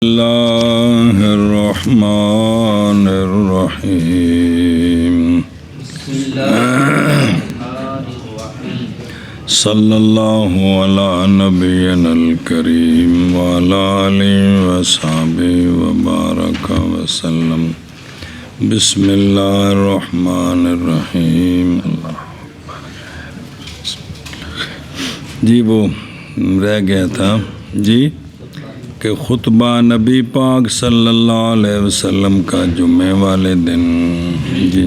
اللہ الرحمن الرحیم صلی اللہ علی نبینا الکریم وعلی آلہ وصحبہ وبارک وسلم بسم اللہ الرحمن الرحیم۔ جی وہ رہ گیا تھا جی کہ خطبہ نبی پاک صلی اللہ علیہ وسلم کا جمعے والے دن جی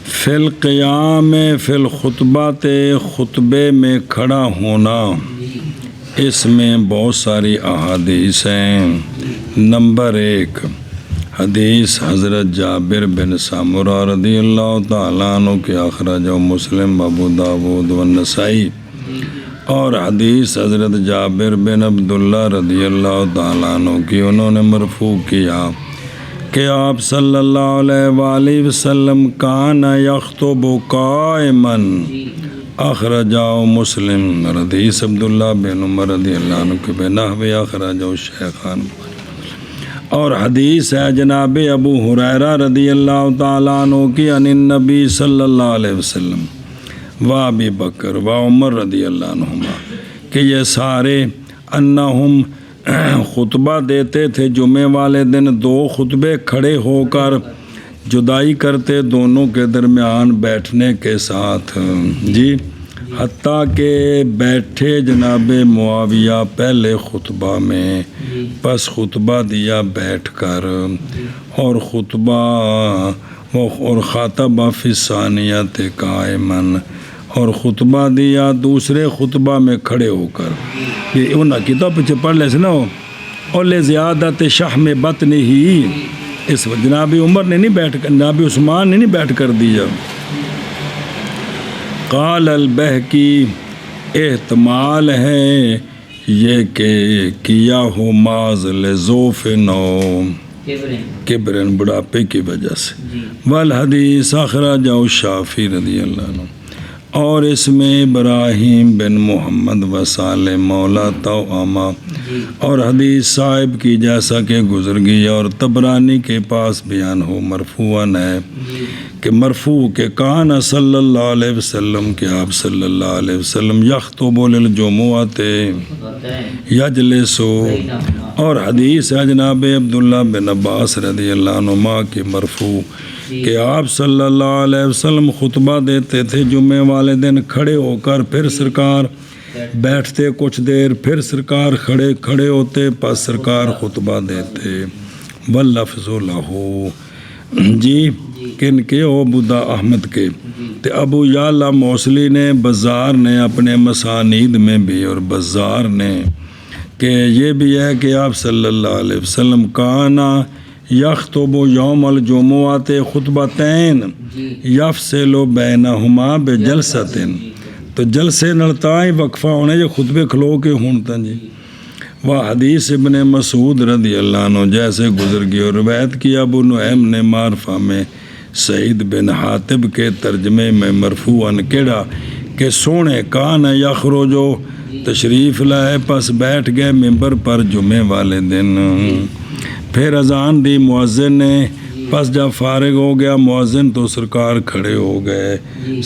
فی القیام فی الخطبات خطبے میں کھڑا ہونا، اس میں بہت ساری احادیث ہیں۔ نمبر 1 حدیث حضرت جابر بن سامرہ رضی اللہ تعالیٰ عنہ کے اخرجہ مسلم ابو داود و نسائی، اور حدیث حضرت جابر بن عبداللہ رضی اللہ تعالیٰ عنہ کی انہوں نے مرفوع کیا کہ آپ صلی اللہ علیہ وآلہ وسلم کان یخطب قائما، اخرجہ مسلم، حدیث عبداللہ بن عمر رضی اللہ عنہ کے بنحو اخرجہ الشیخان، اور حدیث ہے جناب ابو ہریرہ رضی اللہ تعالیٰ عنہ کی عن النبی صلی اللہ علیہ وسلم و ابی بکر و عمر رضی اللہ عنہما کہ یہ سارے انہم خطبہ دیتے تھے جمعے والے دن، 2 خطبے کھڑے ہو کر جدائی کرتے دونوں کے درمیان بیٹھنے کے ساتھ جی، حتیٰ کہ بیٹھے جناب معاویہ پہلے خطبہ میں، پس خطبہ دیا بیٹھ کر، اور خطبہ اور خاطب فی الثانیۃ قائما، اور خطبہ دیا دوسرے خطبہ میں کھڑے ہو کر۔ یہ انہاں کی تو پیچھے پڑھ لے سنا ہو، اور لے زیادت شحم بطن ہی، اس جناب عمر نے نہیں بیٹھ کر، جناب عثمان نے نہیں بیٹھ کر دیا۔ قال البہقی، احتمال ہے یہ کہ کیا ہو ماض لذوف نو، کبرن بڑھاپے کی وجہ سے، والحدیث اخرجہ الشافعی رضی اللہ عنہ، اور اس میں ابراہیم بن محمد وصالح مولا توأمہ، اور حدیث صاحب کی جیسا کہ گزر گئی، اور طبرانی کے پاس بیان ہو مرفوعاً ہے کہ مرفوع کہ کان صلی اللہ علیہ وسلم کہ آپ صلی اللہ علیہ وسلم یخطب للجمعۃ یجلس، اور حدیث ہے جناب عبداللہ بن عباس رضی اللہ عنہما کی مرفوع کہ آپ صلی اللہ علیہ وسلم خطبہ دیتے تھے جمعے والے دن کھڑے ہو کر، پھر سرکار بیٹھتے کچھ دیر، پھر سرکار کھڑے ہوتے، پس سرکار خطبہ دیتے۔ واللفظ لہو جی کن کے؟ عبدہ احمد کے، تے ابو یعلا موصلی نے، بزار نے اپنے مسانید میں بھی، اور بزار نے کہ یہ بھی ہے کہ آپ صلی اللہ علیہ وسلم کانا یخطب یوم الجمعۃ خطبتین یفصل بینہما بجلسۃ، تو جلسے نلتا ہی وقفہ ہونے جو خطبے کھلو کے ہونتا جی۔ وہ حدیث ابن مسعود رضی اللہ عنہ جیسے گزر گئی، اور روایت کی ابو نعیم نے معرفہ میں سعید بن حاتب کے ترجمے میں مرفوعاً کہا کہ سونے کان یخرجو، تشریف لائے پس بیٹھ گئے ممبر پر جمعے والے دن، پھر اذان دی مؤذن نے، پس جب فارغ ہو گیا مؤذن تو سرکار کھڑے ہو گئے،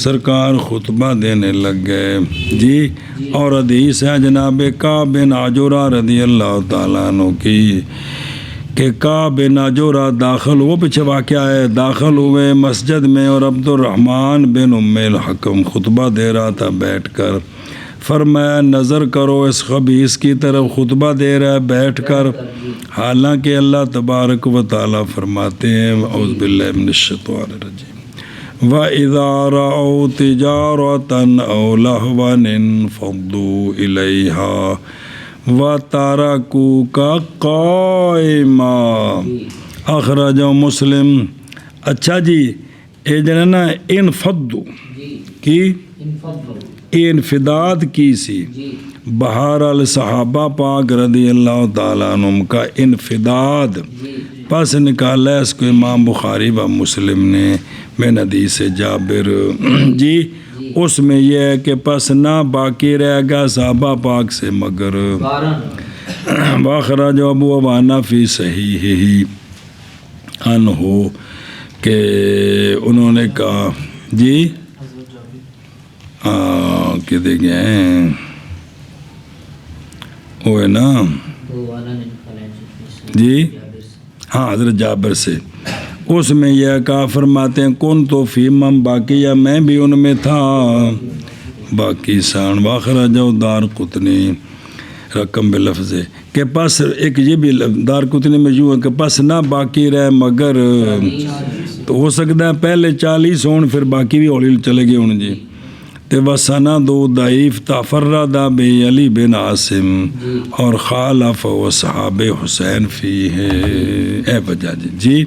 سرکار خطبہ دینے لگ گئے جی۔ اور حدیث ہے جناب کعب بن عجرہ رضی اللہ تعالیٰ عنہ کی کہ کعب بن عجرہ داخل، وہ پیچھے واقعہ ہے، داخل ہوئے مسجد میں، اور عبد الرحمن بن ام الحکم خطبہ دے رہا تھا بیٹھ کر، فرمایا نظر کرو اس خبیث کی طرف، خطبہ دے رہا ہے بیٹھ کر، حالانکہ اللہ تبارک و تعالیٰ فرماتے ہیں اعوذ باللہ من الشیطان الرجیم وَإِذَا رَأَوْا تِجَارَةً أَوْ لَهْوًا انفضوا إِلَيْهَا وَتَرَكُوكَ قَائِمًا، اخرجہ مسلم۔ اچھا جی، یہ جو ہے نا انفضوا کی انفداد کی سی، بہرحال صحابہ پاک رضی اللہ تعالیٰ عنہم کا انفداد پس نکالا اس کو امام بخاری و مسلم نے من حدیث جابر جی، اس میں یہ ہے کہ پس نہ باقی رہ گا صحابہ پاک سے مگر واخرج ابو عوانہ فی صحیح عنہ کہ انہوں نے کہا جی کہ دیکھیں وہ ہے نا جی ہاں حضرت جابر سے، اس میں یہ کہا فرماتے ہیں کون تو فی من باقی، یا میں بھی ان میں تھا باقی سان۔ واخرج دارقطنی رقم بلفظ کہ پس ایک یہ بھی دارقطنی میں یوں ہے کہ پس نہ باقی رہے مگر، تو ہو سکتا ہے پہلے 40 ہون پھر باقی بھی ہولی چلے گئے ہوں جی۔ تے وسند ضعیف تفرد بے علی بن عاصم اور خالف و صحاب حسین فی ہے اے وجہ جی۔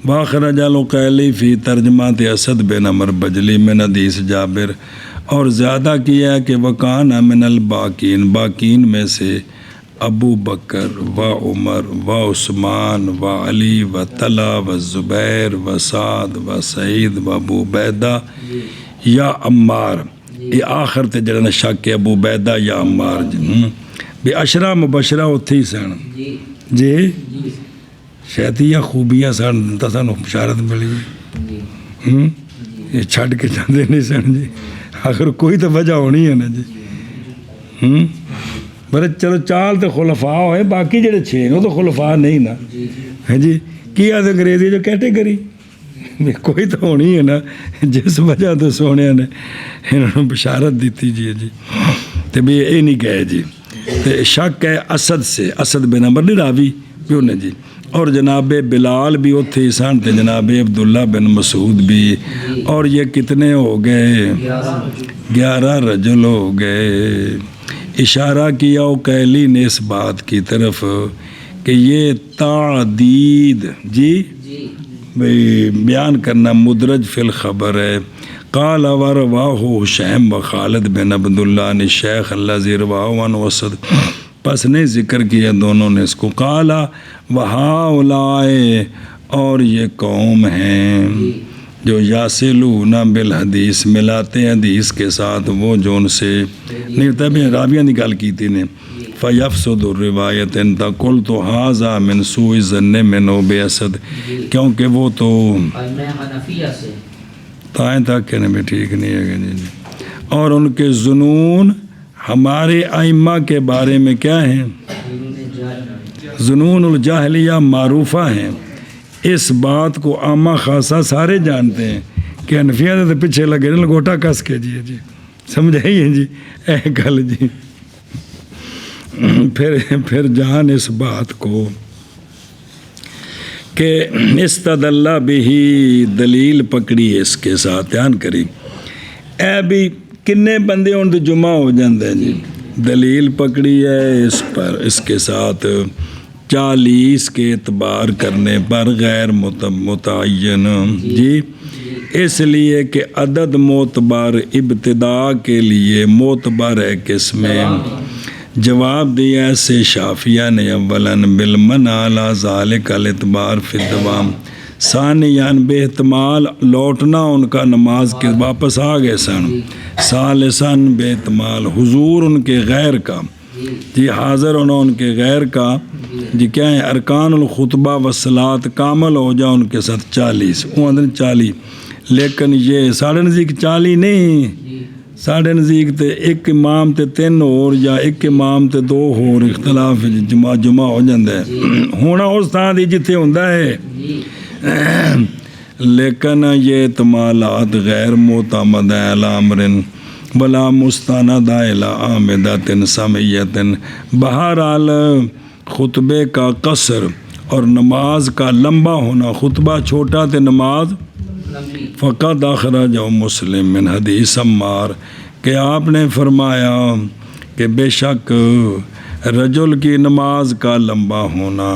واخرج العقیلی فی ترجمات اسد بن عمر بجلی من حدیث جابر، اور زیادہ کیا ہے کہ وکان من الباقین، باقین میں سے ابو بکر و عمر و عثمان و علی و طلحہ و زبیر و سعد و سعید و ابو عبیدہ یا عمار، یہ آخر تے جڑا شک ہے ابو عبیدہ یا عمار جی بھی عشرہ مبشرہ اتھی سن جی، شاید یہ خوبیاں سن تا سن بشارت ملی یہ چھڈ کے جاندے نہیں سن جی، آخر کوئی تو وجہ ہونی ہے نا جی۔ بڑے چلو چال تو خلفاء ہوئے، باقی جڑے 6 وہ تو خلفاء نہیں نا ہے جی، کیا انگریزی جو کیٹیگری کوئی تو ہونی ہے نا، جس وجہ تو سونے نے انہوں نے بشارت دیتی جی تو بھی یہ نہیں کہے جی۔ تو شک ہے اسد سے، اسد بن عمر نہیں راوی بھی انہیں جی، اور جناب بلال بھی اتھے سن تے جناب عبداللہ بن مسعود بھی، اور یہ کتنے ہو گئے 11 رجل ہو گئے۔ اشارہ کیا عقیلی نے اس بات کی طرف کہ یہ تعدید جی بیان کرنا مدرج فی الخبر ہے۔ قال ورواہ حشیم و خالد بن عبداللہ عن شیخ الذی رواہ عن اسد، پس نے ذکر کیا دونوں نے اس کو۔ قال وہؤلاء، اور یہ قوم ہیں جو یاسلون بالحدیث، ملاتے ہیں حدیث کے ساتھ وہ جو ان سے نہیں ہوتا ہے، راویہ نے گل کی تھی نے فیفسد الروایت ان قلت ھذا من سوء الظن منہ باسد، کیونکہ وہ تو تائیں تک کہنے میں ٹھیک نہیں ہے جی، اور ان کے ظنون ہمارے ائمہ کے بارے میں کیا ہیں، ظنون الجاہلیہ معروفہ ہیں۔ اس بات کو عامہ خاصہ سارے جانتے ہیں کہ حنفیہ تو پیچھے لگے لنگوٹا کس کے جی سمجھائیے جی اے گل جی۔ پھر جان اس بات کو کہ استدلہ بھی دلیل پکڑی اس کے ساتھ بیان کری، اے بھی کنے بندے ان تو جمع ہو جاندے جی، دلیل پکڑی ہے اس پر، اس کے ساتھ 40 کے اعتبار کرنے پر غیر متعین جی، اس لیے کہ عدد معتبر ابتدا کے لیے معتبر ہے کس میں، جواب دیا سے شافیہ نے اولاً بالمن علی ذالک الاعتبار فی الدوام، ثانیاً بے احتمال لوٹنا ان کا نماز کے واپس آ گئے سن، ثالثاً بے احتمال حضور ان کے غیر کا جی، حاضر ہونا ان کے غیر کا جی، کیا ہے ارکان الخطبہ وصلات کامل ہو جا ان کے ساتھ 40 وہ اندر 40، لیکن یہ ساڑھے نزدیک 40 نہیں، ساڑھے نزدیک تے ایک امام تے 3 اور یا ایک امام تے 2 اور اختلاف جمعہ ہو جاندہ ہے ہونا اس طرح دی جتے ہوندہ ہے، لیکن یہ احتمالات غیر معتمد علی امرن بلا مستند الی عامدۃ سمعیۃ، بہرحال خطبے کا قصر اور نماز کا لمبا ہونا، خطبہ چھوٹا تے نماز فقط اخرج مسلم من حدیث عمار، کہ آپ نے فرمایا کہ بے شک رجل کی نماز کا لمبا ہونا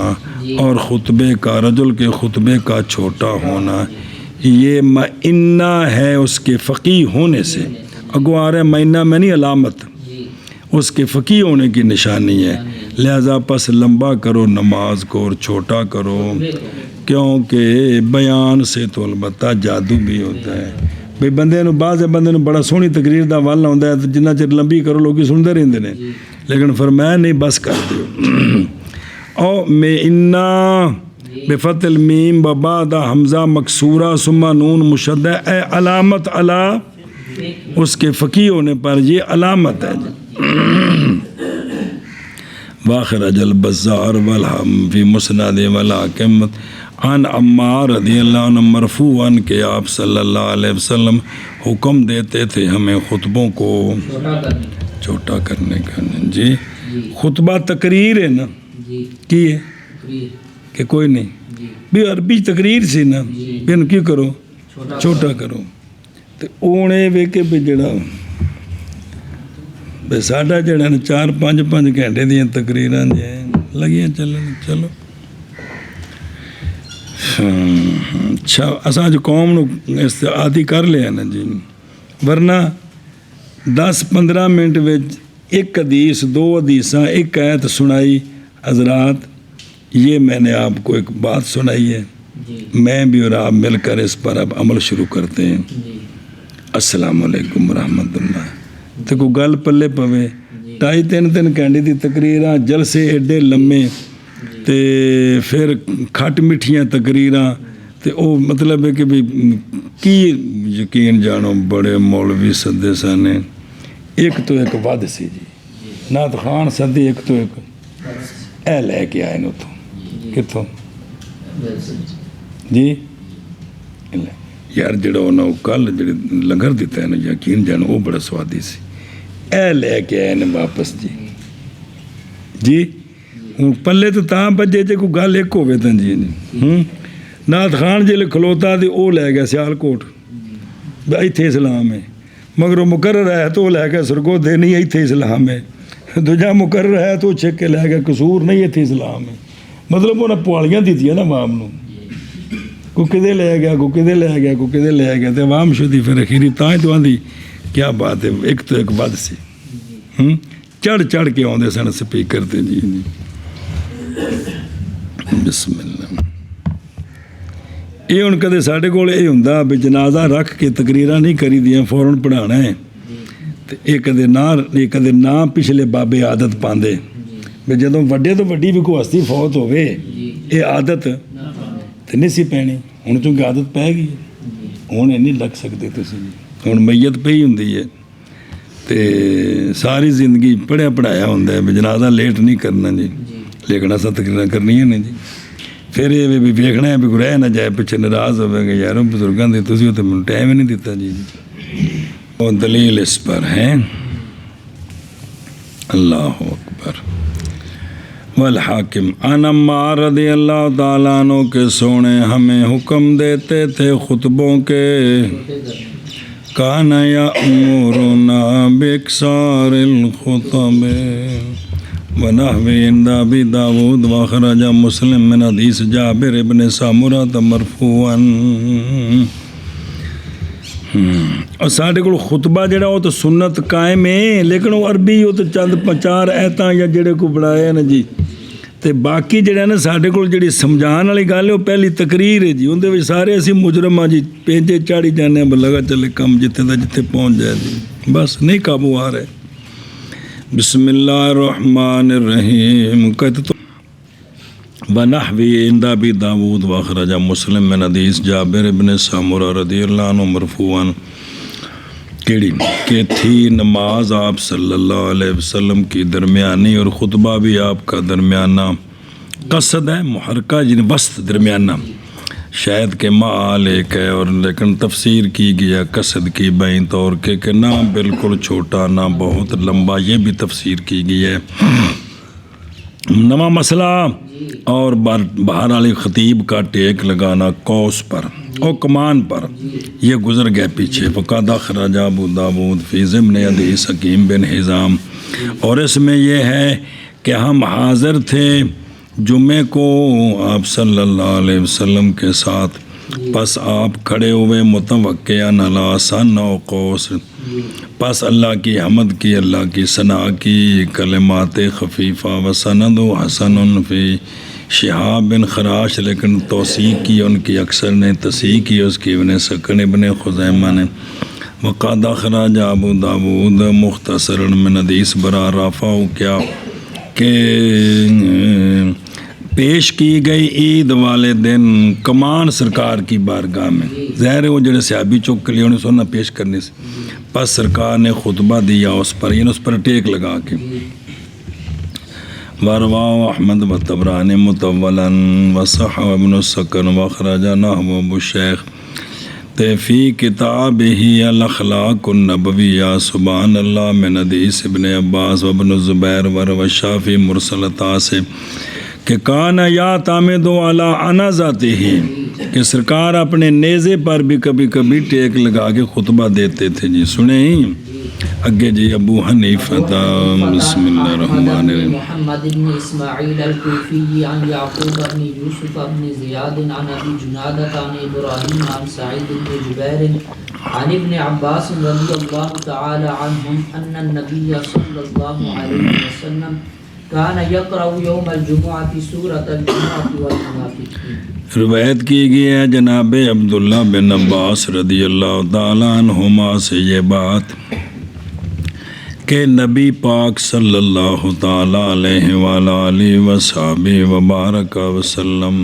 اور خطبے کا رجل کے خطبے کا چھوٹا ہونا یہ معنہ ہے اس کے فقیہ ہونے سے، اگو آ رہے معنہ میں نہیں علامت، اس کے فقیہ ہونے کی نشانی ہے، لہذا پس لمبا کرو نماز کو اور چھوٹا کرو، کیونکہ بیان سے تو البتہ جادو بھی ہوتا ہے، بھئی بندے نو بعض بندے نو بڑا سونی تقریر دا والا ہوندہ ہے، جنہ چر لمبی کرو لوگی سنتے رہندے نے، لیکن فرمایا نہیں بس کر دیو او میں انا بفتح المیم وبعد حمزہ مکسورہ ثم نون مشدہ، اے علامت علا، اس کے فقیہ ہونے پر یہ علامت ہے جی۔ واخرج البزار والحم فی مسند والحاکم عن عمار رضی اللہ عنہ مرفوعاً کہ آپ صلی اللہ علیہ وسلم حکم دیتے تھے ہمیں خطبوں کو چھوٹا کرنے کا۔ جی خطبہ تقریر ہے نا، کی ہے کہ کوئی نہیں بھی عربی تقریر سی نا، پھر کی کرو چھوٹا کرو۔ تو اونے وے کے بھی جڑا بے ساڈا جڑا 4-5 گھنٹے دیا تقریراں لگیاں چلن، چلو اچھا اساں جو قوم نو عادی کر لیا نا جی، ورنہ 10-15 منٹ وچ ایک حدیث 2 حدیثاں ایک آیت سنائی حضرات، یہ میں نے آپ کو ایک بات سنائی ہے، میں بھی اور آپ مل کر اس پر اب عمل شروع کرتے ہیں۔ السلام علیکم ورحمۃ اللہ۔ تو کوئی گل پلے پوے 2.5-3 گھنٹے دی تقریراں، جلسے ایڈے لمے، تے پھر کھٹ میٹھیاں تقریراں، تے او مطلب ہے کہ بھی کی یقین جانو بڑے مولوی سدے سانے، ایک تو ایک ود سی جی، نعت خان سدے ایک تو ایک، اے لے کے آئے نو تو کتوں جی یار جڑا انہوں نے کل جڑے لنگر دیتا ہے نا، یقین جانو وہ بڑا سوادی سی، اے لے کے آئے نا واپس جی۔ جی ہوں پلے تو تاں بجے جے کوئی گل ایک ہوئے تھا جی، نعت خان جے کھلوتا دی او لے گیا سیالکوٹ ایتھے اسلام ہے، مگر وہ مقرر ہے تو لے گیا سرگودے نہیں ایتھے اسلام ہے، دوجا مقرر ہے تو چھک کے لے گیا قصور نہیں ایتھے اسلام ہے، مطلب انہیں پوالیاں دیتی ہے نا عوام نو، کو کدے لے گیا، کو کدے لے گیا، کو کدے لے گیا، تو عوام شدی پھر اخیری تاں تو آندھی کیا بات ہے، ایک تو ایک بد سی، چڑھ چڑھ کے آندے سن سپیکر تے جی۔ بسم اللہ۔ یہ ہوں کدے ساڈے کول یہ ہوندا بھی جنازہ رکھ کے تقریراں نہیں کری دیاں، فوراً پڑھانا ہے، تے یہ کدے نہ پچھلے بابے عادت پاندے بھی جدوں وڈے تو وڈی بھی کوئی ہستی فوت ہوئے یہ عادت تے نہیں سی پینی، ہوں چونکہ عادت پہ گئی ہوں نہیں لگ سکتے تسی، ہوں میت پئی ہوندی ہے، تے ساری زندگی پڑھیا پڑھایا ہوندہ ہے بھی جنازہ لیٹ نہیں کرنا جی، لیکن اساں تقریراں کرنی ہے جی، پھر یہ بھی ویکھنا ہے بھی کوئی رہ نہ جائے پیچھے ناراض ہوئے گا یاروں بزرگاں دے تسی تے مینوں ٹائم ہی نہیں دیتا جی۔ اور دلیل اس پر ہے اللہ اکبر۔ والحاکم عن عمار رضی اللہ تعالیٰ عنہ کے سونے ہمیں حکم دیتے تھے خطبوں کے، کان یأمرنا باکثار الخطب ونحو عند ابی داود واخرج مسلم من حدیث جابر ابن سامرہ مرفوعا۔ اور ساڈے کول خطبہ جڑا وہ تو سنت قائم ہے، لیکن وہ عربی وہ تو چند 4 ایتاں یا جڑے کو بڑھایا نا جی، تے باقی جڑا نا ساڈے کول جڑی سمجھان والی گل ہے وہ پہلی تقریر ہے جی، اندے وچ سارے اسی مجرم ہاں جی، پینجے چاڑی جانے لگا چلے کم جتنے دا جتنے پہنچ جائے جی، بس نہیں قابو آ رہے۔ بسم اللہ الرحمن الرحیم۔ کہتے تو بنحوی عند ابی داود واخرج مسلم من حدیث جابر ابن سامرہ رضی اللہ عنہ مرفوعا، کیڑی کہ تھی نماز آپ صلی اللہ علیہ وسلم کی درمیانی اور خطبہ بھی آپ کا درمیانہ، قصد ہے محرکہ جن وسط درمیانہ، شاید کہ معال ایک ہے اور لیکن تفسیر کی گیا قصد کی بین طور کے کہ نہ بالکل چھوٹا نہ بہت لمبا، یہ بھی تفسیر کی گئی ہے۔ نواں مسئلہ اور باہر والی خطیب کا ٹیک لگانا قوس پر اور کمان پر، یہ گزر گئے پیچھے۔ فقد اخرج ابو داود فی ضمن حدیث حکیم بن حزام، اور اس میں یہ ہے کہ ہم حاضر تھے جمعے کو آپ صلی اللہ علیہ وسلم کے ساتھ، پس آپ کھڑے ہوئے متوقعاً علی سن و قوس، پس اللہ کی حمد کی، اللہ کی ثنا کی، کلمات خفیفہ و سند و حسن فی شہاب بن خراش، لیکن توثیق کی ان کی اکثر نے، تصحیح کی اس کی ابن سکن ابن خزیمہ نے۔ وقد اخرج ابو داود مختصرا من حدیث برا رافع، کیا کہ پیش کی گئی عید والے دن کمان سرکار کی بارگاہ میں، ظاہر ہے وہ جڑے صحابی چک کے لیے انہیں سننا پیش کرنے سے، پس سرکار نے خطبہ دیا اس پر، یعنی اس پر ٹیک لگا کے۔ وارواہ احمد و طبرانی مطولا وصحح ابن السکن واخرج نحوہ ابو الشیخ فی کتابہ الاخلاق النبویہ سبحان اللہ من حدیث ابن عباس وابن الزبیر وروى الشافعی مرسلتا سے کہ کان یعتمد علی عنزتہ، کہ سرکار اپنے نیزے پر بھی کبھی کبھی ٹیک لگا کے خطبہ دیتے تھے۔ جی سنیں اگے جی ابو حنیفہ بسم اللہ الرحمن الرحیم۔ محمد بن اسماعیل الکوفی عن یعقوب بن یوسف بن زیاد عن ابی جنادۃ عن ابراہیم عن سعید بن جبیر عن ابن عباس رضی اللہ تعالی عنہم ان النبی صلی اللہ علیہ وسلم کان یقرأ یوم الجمعۃ سورۃ الجمعۃ والمنافقین۔ روایت کی گئی ہے جناب عبداللہ بن عباس رضی اللہ تعالیٰ عنہما سے یہ بات کہ نبی پاک صلی اللہ تعالیٰ علیہ وآلہ وصحبہ وبارک وسلم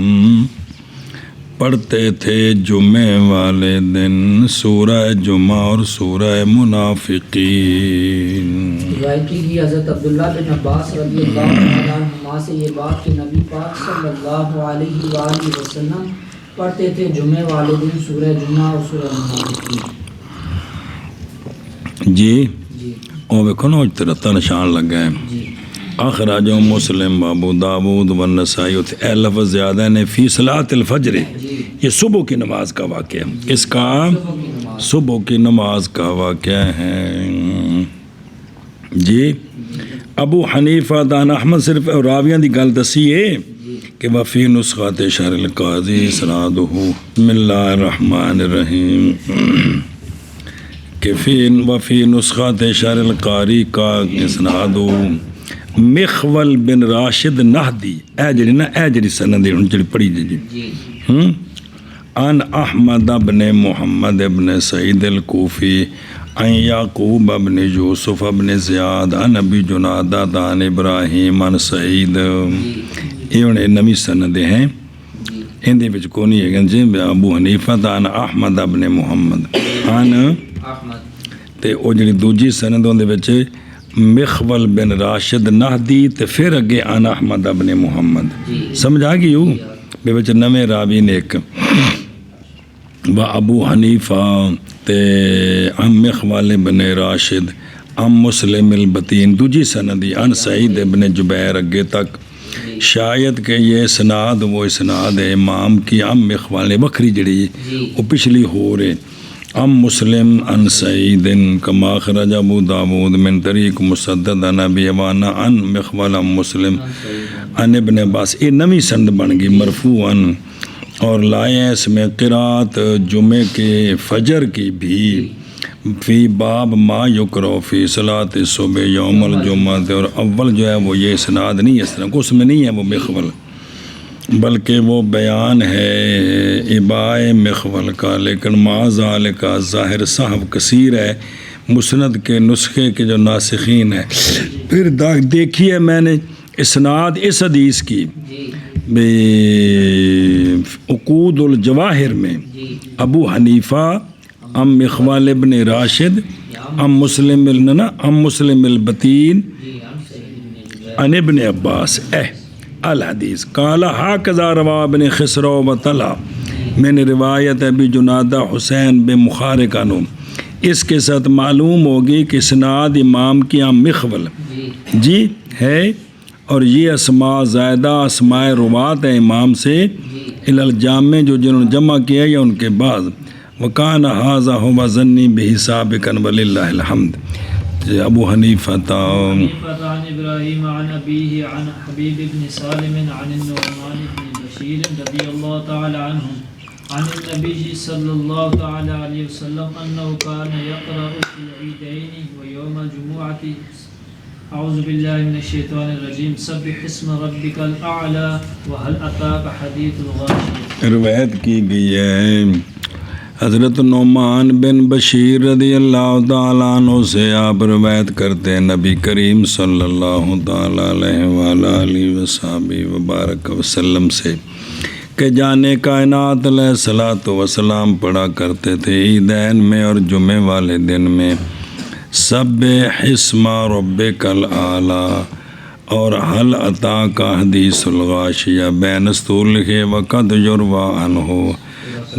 پڑھتے تھے جمعے والے دن سورہ جمعہ اور سورہ منافقین۔ روایت کی گئی حضرت عبداللہ بن عباس رضی اللہ عنہما سے یہ بات کہ نبی پاک صلی اللہ علیہ وآلہ وسلم پڑھتے تھے جمعے والے دن سورہ جمعہ اور سورہ منافقین۔ جی وہ ویکھو نا ترتا نشان لگا ہے۔ اخرج مسلم ابو داود والنسائی، اے لفظ زیادہ نے فی صلاۃ الفجر، یہ صبح کی نماز کا واقعہ ہے، اس کا صبح کی نماز کا واقعہ ہے۔ جی ابو حنیفہ دان احمد صرف راویاں دی گل دسی ہے کہ وفی نسخۃ شرح القاضی اسنادہ بسم اللہ الرحمن الرحیم، کہ وفی نسخۃ شرح القاری کا اسناد مخول بن راشد نہدی، اے جڑی نا اے جڑی سند جڑی پڑھی جی ان احمد بن محمد بن سعید الکوفی ان یعقوب بن یوسف بن زیاد ان ابی جنادۃ عن ابراہیم عن سعید، یہ نویں سند ہیں، اندے وچ کونی ہے جی ابو حنیفہ ان احمد بن محمد ان تے او جڑی دوجی سند اندے وچ مخول بن راشد نہدی تے پھر اگے ان احمد بن محمد، سمجھ آ گئی ہو بے وچ نویں راوی نے ایک و ابو حنیفہ تے ام مخول بن راشد ام مسلم البتین دوجی سندی ان سعید بن جبیر اگے تک، شاید کہ یہ اسناد وہ اسناد ہے امام کی ام مخول نے بکری جڑی وہ پچھلی ہو رہے ام مسلم ان سعید کما اخرج ابو داود من طریق مسدد ان ابی عوانہ ان مخول ام مسلم ان ابن عباس، یہ نویں سند بن گئی مرفوعاً، اور لائے اس میں قرات جمعے کے فجر کی بھی فی باب ما یقرأ فی صلاۃ الصبح یوم الجمعہ، اور اول جو ہے وہ یہ اسناد نہیں، اس طرح کو اس میں نہیں ہے وہ مخول، بلکہ وہ بیان ہے ابائے مخول کا، لیکن ما ذالک ظاہر صاحب کثیر ہے مسند کے نسخے کے جو ناسخین ہیں۔ پھر دیکھیے میں نے اسناد اس حدیث کی عقود الجواہر میں ابو حنیفہ ام مخول ابن راشد ام مسلم البتین ان ابن عباس الحدیث قال ہاکذا روا ابن خسرو و طلع من روایت ابی جنادہ حسین بن مخارق عنہ، اس کے ساتھ معلوم ہوگی کہ اسناد امام کی ام مخول جی ہے، اور یہ اسماء زائدہ اسماء روات ہے امام سے الجامع جو جنہوں نے جمع کیا یا ان کے بعد، وکان ھذا ھو ظنی بحسابک وللہ الحمد۔ ابو حنیفہ عن ابراہیم عن ابیہ عن حبیب بن سالم عن النعمان بن بشیر رضی اللہ تعالی عنہ عن النبی صلی اللہ تعالی علیہ وسلم انہ کان یقرأ فی العیدین ویوم الجمعۃ اعوذ باللہ من الشیطان الرجیم سبح اسم ربک الاعلی وهل اتاک حدیث الغاشیہ۔ روایت کی گئی ہے حضرت نعمان بن بشیر رضی اللہ تعالیٰ عنہ سے آپ روایت کرتے ہیں نبی کریم صلی اللہ تعالیٰ علیہ وآلہ وصحبہ وبارک وسلم سے کہ جانے کائنات علیہ الصلوۃ والسلام پڑھا کرتے تھے عیدین میں اور جمعے والے دن میں سبح اسم ربک الاعلیٰ اور حل عطا کا حدیث الغاشیہ بین اسطور لکھے وقت یروی عنہ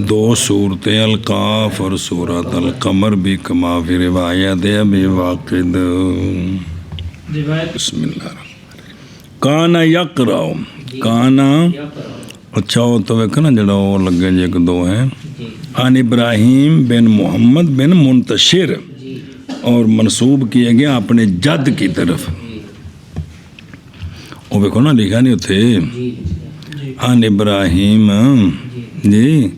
2 صورتیں القاف اور سورۃ القمر بھی کما فی روایت ابی واقد بسم اللہ الرحمن الرحیم کانا یقرأ کانا اچھا وہ تو ویکھو نا جڑا وہ لگے جی 1 2 ہیں عن ابراہیم بن محمد بن منتشر اور منسوب کیا گیا اپنے جد کی طرف وہ ویکھو نا لکھا نہیں اتنے عن ابراہیم جی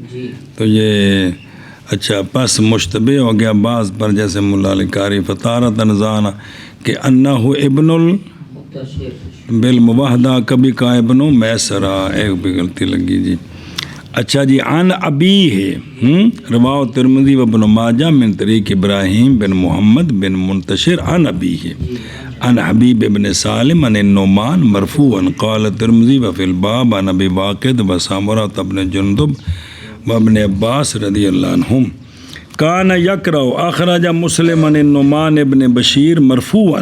تو یہ اچھا پس مشتبہ ہو گیا بعض پر جیسے ملا لکاری فطارت انزانا کہ انہ ابن بالمواحدہ کبھی کا ابن میسرہ ایک بھی غلطی لگی جی اچھا جی عن ابی ہے رواہ ترمذی و ابن ماجہ من طریق ابراہیم بن محمد بن منتشر عن ابی ہے عن حبیب ابن سالم عن النعمان مرفوعا قال ترمذی و فی الباب عن ابی واقد و سامرۃ ابن جندب و ابن عباس رضی اللہ عنہم کان یقرأ اخرج مسلم عن النعمان ابن بشیر مرفوعا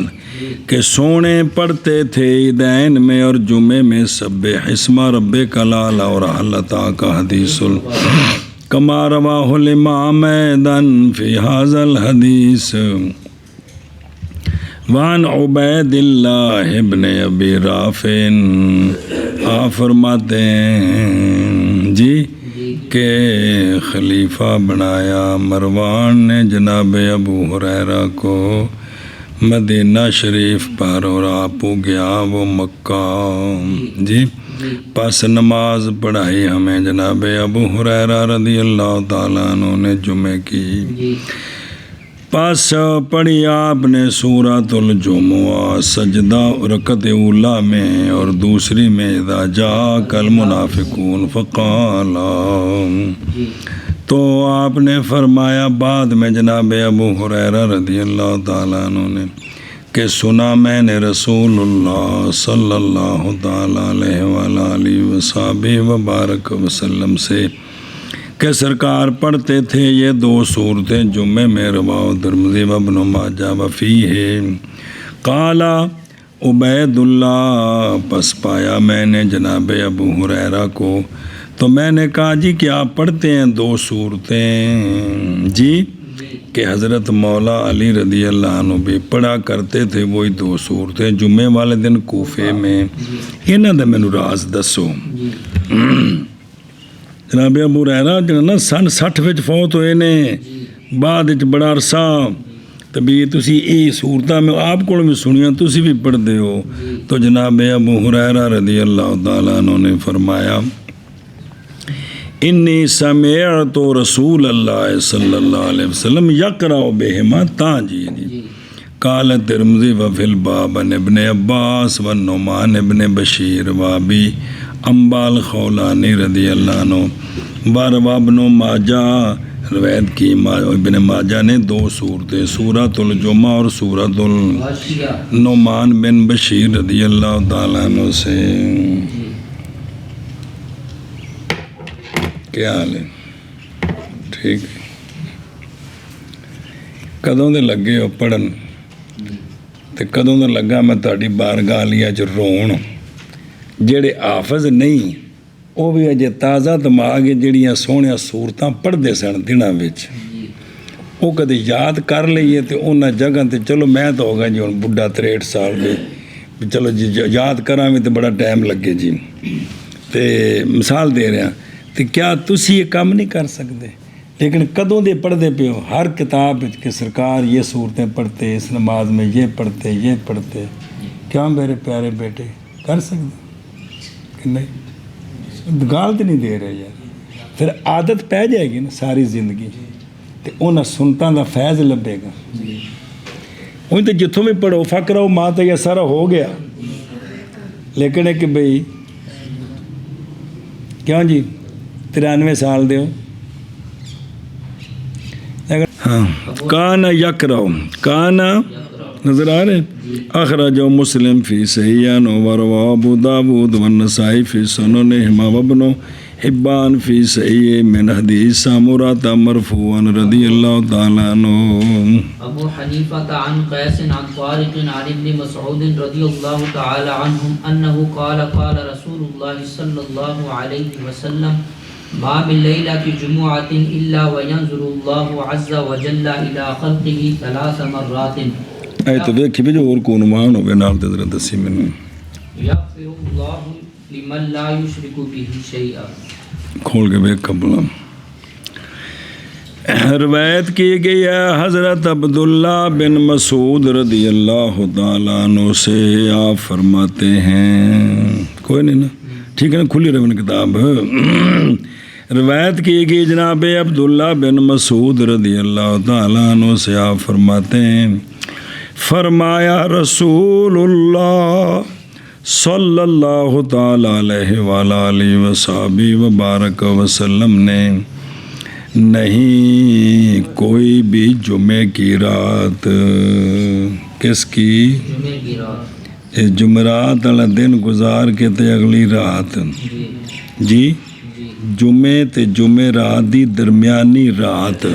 کہ سونے پڑھتے تھے عیدین میں اور جمعے میں سبح اسم ربک الاعلی اور حل عطا کا حدیث کما رواہ الامام ایضاً فی ھذا الحدیث وان عبید اللہ ابن ابی رافع آپ فرماتے ہیں جی کہ خلیفہ بنایا مروان نے جناب ابو ہریرہ کو مدینہ شریف پر اور آپ گیا وہ مکہ جی پس نماز پڑھائی ہمیں جناب ابو ہریرہ رضی اللہ تعالیٰ عنہ نے جمعے کی پس پڑھی آپ نے سورۃ الجمعہ سجدہ رکعت اولیٰ میں اور دوسری میں اذا جاءک المنافقون فقال تو آپ نے فرمایا بعد میں جناب ابو ہریرہ رضی اللہ تعالیٰ عنہ نے کہ سنا میں نے رسول اللہ صلی اللہ تعالیٰ علیہ وآلہ وصحبہ وبارک وسلم سے کہ سرکار پڑھتے تھے یہ 2 صورتیں جمعے میں رواہ ترمذی و ابن ماجہ وفیہ قال عبید اللہ پس پایا میں نے جناب ابو ہریرہ کو تو میں نے کہا جی کہ آپ پڑھتے ہیں 2 صورتیں جی کہ حضرت مولا علی رضی اللہ عنہ بھی پڑھا کرتے تھے وہی 2 صورتیں جمعے والے دن کوفے میں انہاں دا مینوں راز دسو جناب ابو ہریرہ جو نا سن 60 وچ فوت ہوئے نے بعد وچ بڑا عرصہ تبھی تسی یہ صورتاں میں آپ کو بھی سنیاں تسی بھی پڑھتے ہو تو جناب ابو ہریرہ رضی اللہ تعالیٰ عنہ نے فرمایا انی سمعت رسول اللہ صلی اللہ علیہ وسلم یقرأ بہما تاجی قال ترمذی وفی الباب عن ابن عباس والنعمان ابن بشیر وابی امبال خولانی رضی اللہ عنہ وروى ابن ماجہ روایت کی ابن ماجہ نے 2 صورتیں سورۃ الجمعہ اور سورۃ النعمان بن بشیر رضی اللہ تعالیٰ عنہ سے کیا حال ہے ٹھیک کدوں دے لگے ہو پڑھن تے کدوں دے لگا میں تہاڈی بارگاہ علیہ چ رون جڑے حافظ نہیں وہ بھی اجے تازہ دماغ جڑیاں سوہنیاں صورتاں پڑھتے سن دنوں وچ وہ کدے یاد کر لئیے تے انہاں جگہ تے چلو میں تو ہو گیا جی ہن بڈھا 63 سال دے چلو جی یاد کراں وی تے بڑا ٹائم لگے جی تے مثال دے رہا تے کیا تسی یہ کام نہیں کر سکتے لیکن کدوں دے پڑھتے پہ ہو ہر کتاب کہ سرکار یہ صورتیں پڑھتے اس نماز میں یہ پڑھتے کیا میرے پیارے بیٹے کر سکتے کہ نہیں گال تو نہیں دے رہے یار پھر عادت پہ جائے گی نا ساری زندگی تو انہیں سنتاں دا فیض لبے گا وہیں تو جتوں بھی پڑھو فقر ہو ماں تو یہ سارا ہو گیا لیکن ہے کہ بھئی کیوں جی 93 سال دے ہو ہاں کانا یکرہ کانا نظر آ رہے اخرج مسلم فی صحیحین وروا ابو داود والنسائی فی سننہما وابن حبان فی صحیح من حدیث سامورہ مرفوعا رضی اللہ تعالیٰ عنہ. ابو حنیفہ عن قیس عن طارق عن ابن مسعود رضی اللہ تعالی عنہم انہو قال قال رسول اللہ صلی اللہ علیہ وسلم ما من لیلۃ جمعۃ الا وینظر اللہ عز وجل الی خلقہ ثلاث مرات. اے تو دیکھی بھی جو اور کو عنوان ہوئے نال تے ذرا دسی مینوں. یغفر اللہ لمن لا یشرک بہ شیئا. کھول کے دیکھ قبلہ. روایت کی گئی ہے حضرت عبداللہ بن مسعود رضی اللہ تعالیٰ عنہ سے. آپ فرماتے ہیں کوئی نہیں نا ٹھیک ہے نا کھلی رہے کتاب. روایت کی گئی جناب عبداللہ بن مسعود رضی اللہ تعالیٰ عنہ سے. آپ فرماتے ہیں فرمایا رسول اللہ صلی اللہ تعالیٰ علیہ وآلہ وصحبہ وبارک وسلم نے نہیں کوئی بھی جمعے کی رات کس کی جمعے کی رات جمعرات والا دن گزار کے تے اگلی رات جی جمعے تے جمعے رات دی درمیانی رات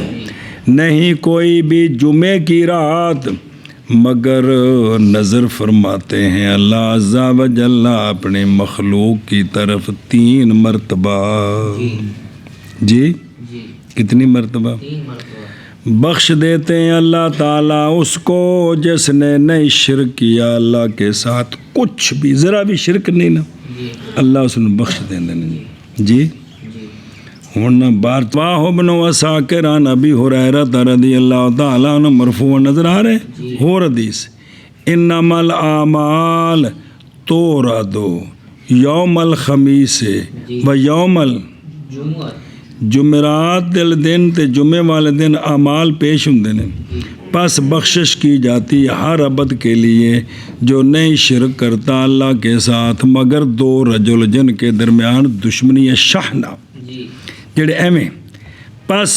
نہیں کوئی بھی جمعے کی رات مگر نظر فرماتے ہیں اللہ عز و جل اپنے مخلوق کی طرف 3 مرتبہ. جی کتنی مرتبہ؟ 3 مرتبہ. بخش دیتے ہیں اللہ تعالیٰ اس کو جس نے نہیں شرک کیا اللہ کے ساتھ کچھ بھی ذرا بھی شرک نہیں نا اللہ اس نے بخش دیں دیں. جی ہن بار واہ ابن وساکر عن ابی ہریرہ رضی اللہ تعالیٰ عنہ مرفوع نظر آ رہے ہو حدیث انما الاعمال تورد یوم الخمیس و یوم جمعرات دل دن تے جمعے والے دن اعمال پیش ہوندے نے پس بخشش کی جاتی ہے ہر عبد کے لیے جو نہیں شرک کرتا اللہ کے ساتھ مگر 2 رجل جن کے درمیان دشمنی ہے شحنہ جڑے ایویں پس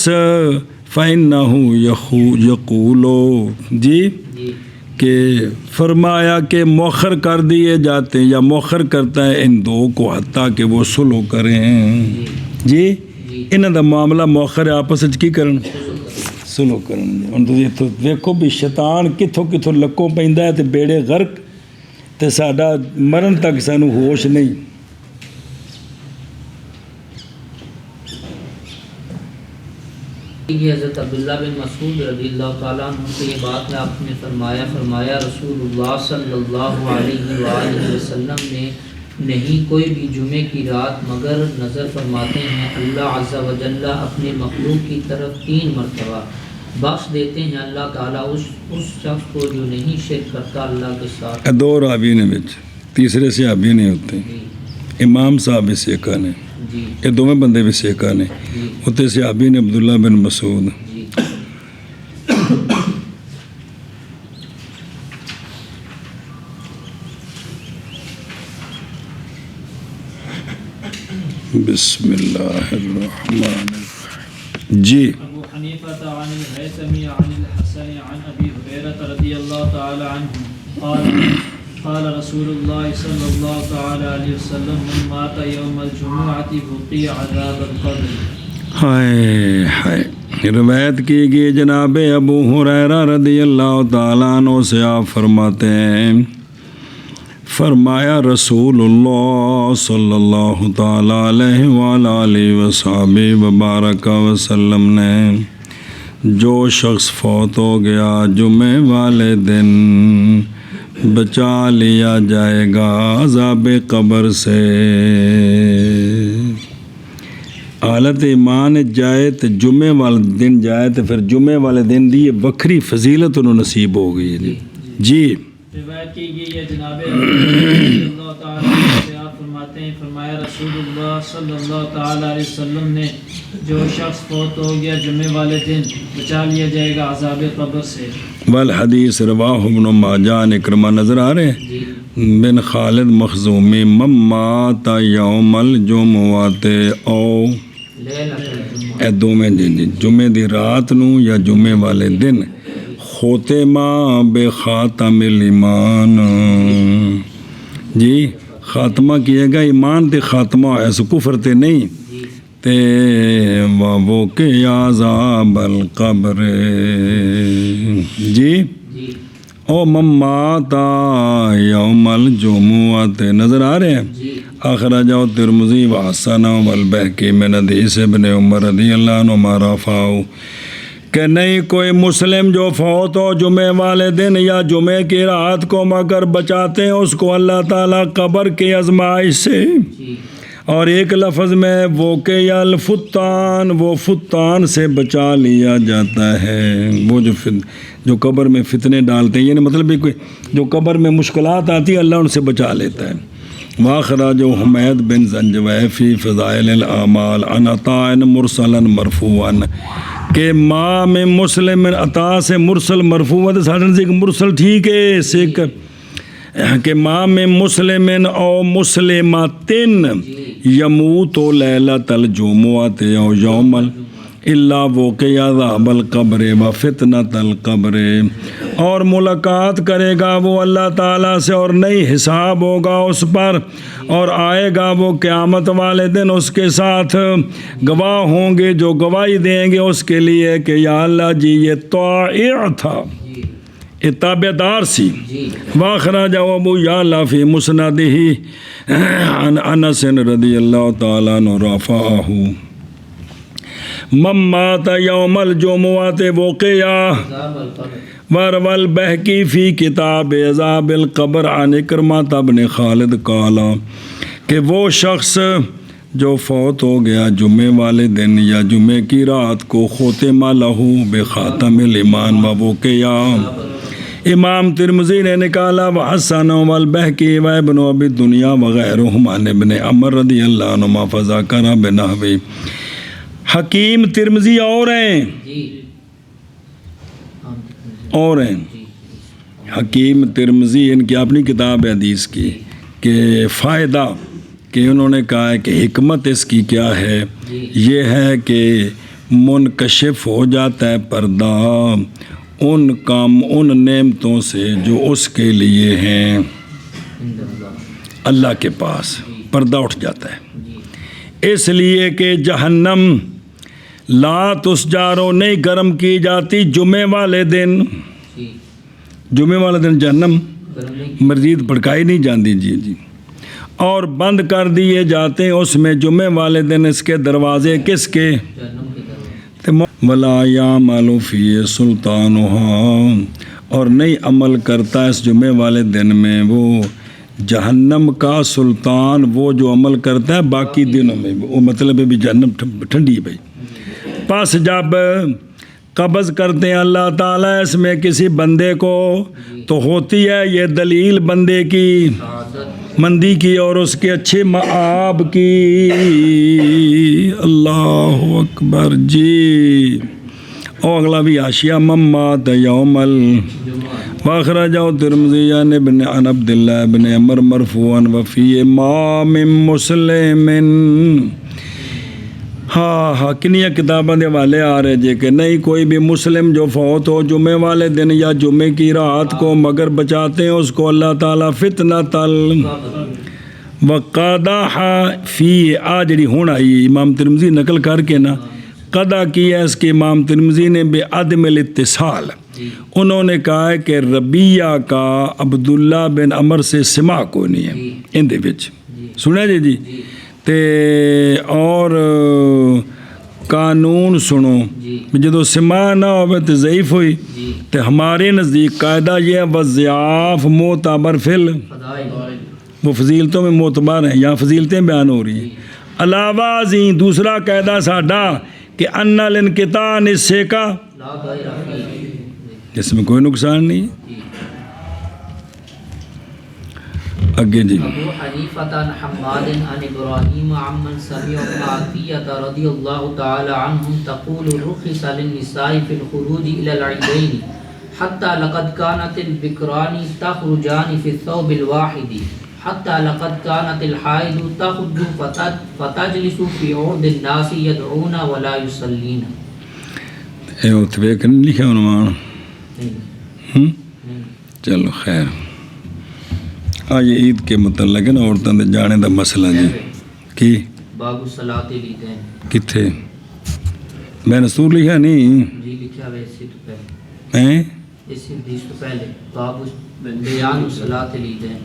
فَإِنَّهُ یقولو جی کہ فرمایا کہ مؤخر کر دیے جاتے ہیں یا مؤخر کرتا ہے ان 2 کو حتیٰ کہ وہ صلح کریں. جی انہاں دا معاملہ مؤخر آپس وچ کی کرن صلح کرن. ہن تسی ویکھو بھی شیطان کتھوں کتھوں لکوں پیندا ہے تے بیڑے غرق تے ساڈا مرن تک سانو ہوش نہیں. یہ حضرت عبداللہ بن مسعود رضی اللہ تعالیٰ عنہ سے یہ بات ہے آپ نے فرمایا رسول اللہ صلی اللہ علیہ وآلہ وسلم نے نہیں کوئی بھی جمعے کی رات مگر نظر فرماتے ہیں اللہ عز و جل اپنے مخلوق کی طرف 3 مرتبہ بخش دیتے ہیں اللہ تعالیٰ اس شخص کو جو نہیں شرک کرتا اللہ کے ساتھ. 2 راوی نے بچ تیسرے صحابی نہیں ہوتے امام صاحب بھی سیکھا نے یہ دونوں بندے بھی سیکھا نے ہوتے صحابی نے عبداللہ بن مسعود. بسم اللہ الرحمن الرحیم. جی ابو حنیفہ عن الہیثمی عن الحسن عن ابی ہریرہ رضی اللہ تعالی عنہ قال رسول اللہ صلی اللہ تعالی علیہ وسلم من مات یوم الجمعۃ بقی عذاب القبر. ہائے ہائے. روایت کی گئی جناب ابو ہریرہ رضی اللہ تعالیٰ عنہ سے آپ فرماتے ہیں فرمایا رسول اللہ صلی اللہ تعالیٰ علیہ وآلہ وصحبہ وبارک وسلم نے جو شخص فوت ہو گیا جمعے والے دن بچا لیا جائے گا عذاب قبر سے. حالت ایمان جائے تو جمعے والے دن جائے تو پھر جمعے والے دن دی یہ وکری فضیلت انہوں نصیب ہو گئی ہے. جی روایت کی گئی ہے جناب اللہ تعالیٰ سے آپ فرماتے ہیں فرمایا رسول اللہ صلی اللہ تعالیٰ علیہ وسلم نے جو شخص فوت ہو گیا جمعے والے دن بچا لیا جائے گا عذاب قبر سے. والحدیث رواہ ابن ماجہ اکرمہ نظر آ رہے ہیں بن خالد مخزومی من مات یوم الجمعۃ او اے دوویں جی جمعے دی رات نو یا جمعے والے دن خوتمہ بے خاتم الایمان جی خاتمہ کیے گا ایمان تے خاتمہ ایسا کفر تے نہیں تے وہ کہ عذاب القبر جی او مماتا یوم الجمعہ تے نظر آ رہے ہیں اخرجہ ترمذی وحسنہ والبہقی من حدیث ابن عمر رضی اللہ عنہ رفعہ کہ نہیں کوئی مسلم جو فوت ہو جمعے والے دن یا جمعے کی رات کو مگر بچاتے ہیں اس کو اللہ تعالیٰ قبر کی آزمائش سے اور ایک لفظ میں وقع الفتان وہ فتان سے بچا لیا جاتا ہے وہ جو قبر میں فتنے ڈالتے ہیں یعنی مطلب کوئی جو قبر میں مشکلات آتی ہیں اللہ ان سے بچا لیتا ہے واخراج حمید بن زنجوی فی فضائل الاعمال عن عطاء مرسلا مرفوعا کہ ماں میں مسلم عطا سے مرسل مرفوع ہے ساڈن سے مرسل ٹھیک ہے سکھ کہ ماں میں مسلم او مسلماتن یموت لیلۃ الجمعۃ او یوم الا وقع عذاب القبر و فتنۃ القبر اور ملاقات کرے گا وہ اللہ تعالیٰ سے اور نہیں حساب ہوگا اس پر اور آئے گا وہ قیامت والے دن اس کے ساتھ گواہ ہوں گے جو گواہی دیں گے اس کے لیے کہ یا اللہ جی یہ طائع تھا یہ تابعدار سی واخرج ابو یعلا فی مسندہ عن انس رضی اللہ تعالیٰ عنہ رفعہ من مات یوم الجمعۃ وقع وروى البہقی فی کتاب عذاب القبر عن اکرمہ بن خالد قال کہ وہ شخص جو فوت ہو گیا جمعے والے دن یا جمعے کی رات کو ختم لہ بخاتم الایمان ووقع امام ترمذی نے نکالا وحسن والبہقی و ابن ابی دنیا وغیرہما عن ابن عمر رضی اللہ عنہما فذکر بنحو حکیم ترمذی اور ہیں حکیم ترمذی ان کی اپنی کتاب حدیث کی کہ فائدہ کہ انہوں نے کہا ہے کہ حکمت اس کی کیا ہے یہ ہے کہ منکشف ہو جاتا ہے پردہ ان کام ان نعمتوں سے جو اس کے لیے ہیں اللہ کے پاس پردہ اٹھ جاتا ہے اس لیے کہ جہنم لا تسجارو نہیں گرم کی جاتی جمعے والے دن جہنم مزید بھڑکائی نہیں جاتی جی اور بند کر دیے جاتے ہیں اس میں جمعے والے دن اس کے دروازے کس کے ولا یعمل فی سلطانها اور نہیں عمل کرتا اس جمعے والے دن میں وہ جہنم کا سلطان وہ جو عمل کرتا ہے باقی دنوں میں وہ مطلب ہے بھی جہنم ٹھنڈی ہے بھائی پس جب قبض کرتے ہیں اللہ تعالیٰ اس میں کسی بندے کو تو ہوتی ہے یہ دلیل بندے کی مندی کی اور اس کے اچھے مآب کی اللہ اکبر جی اور اگلا بھی حاشیہ ممات یوم واخرجہ ترمذی عن عبد اللہ بن عمر مرفوعا وفی امام مسلم ہاں کنیا کتابوں کے حوالے آ رہے جے کہ نہیں کوئی بھی مسلم جو فوت ہو جمعے والے دن یا جمعے کی رات کو مگر بچاتے ہیں اس کو اللہ تعالیٰ فتنۃ وقادہ فی جڑی ہون آئی امام ترمذی نقل کر کے نا قضا کی ہے اس کے امام ترمذی نے بے عدم الاتصال انہوں نے کہا ہے کہ ربیہ کا عبداللہ بن عمر سے سما کوئی نہیں ہے ان دے وچ سنیا جی تے اور قانون سنو جدو سما نہ ہوئے تو ضعیف ہوئی تے ہمارے نزدیک قاعدہ یہ ہے وضعاف معتبر فل وہ فضیلتوں میں معتبر ہیں یا فضیلتیں بیان ہو رہی ہیں علاوہ ازیں دوسرا قاعدہ ساڈا کہ ان الانقطاع نصے کا اس میں کوئی نقصان نہیں اگے جی ابو حنیفہ عن حماد عن ابراہیم عمن سمع عطیہ رضی اللہ تعالی عنہ تقول رخص للنساء في الخروج الى العيدين حتى لقد كانت البكران تخرجان في الثوب الواحد حتى لقد كانت الحائض تخد فتجلس في عرض الناس يدعون ولا يصلين. اے اتنے ویک نہیں لکھا عنوان؟ چلو خیر. آج عید کے متعلق ہے نا عورتوں کے جانے کا مسئلہ جی. کی باب الصلاۃ العیدین کتنے میں نے سور لکھا نہیں جی لکھا ہے اس سے تو پہلے اس حدیث تو پہلے باب بیان الصلاۃ العیدین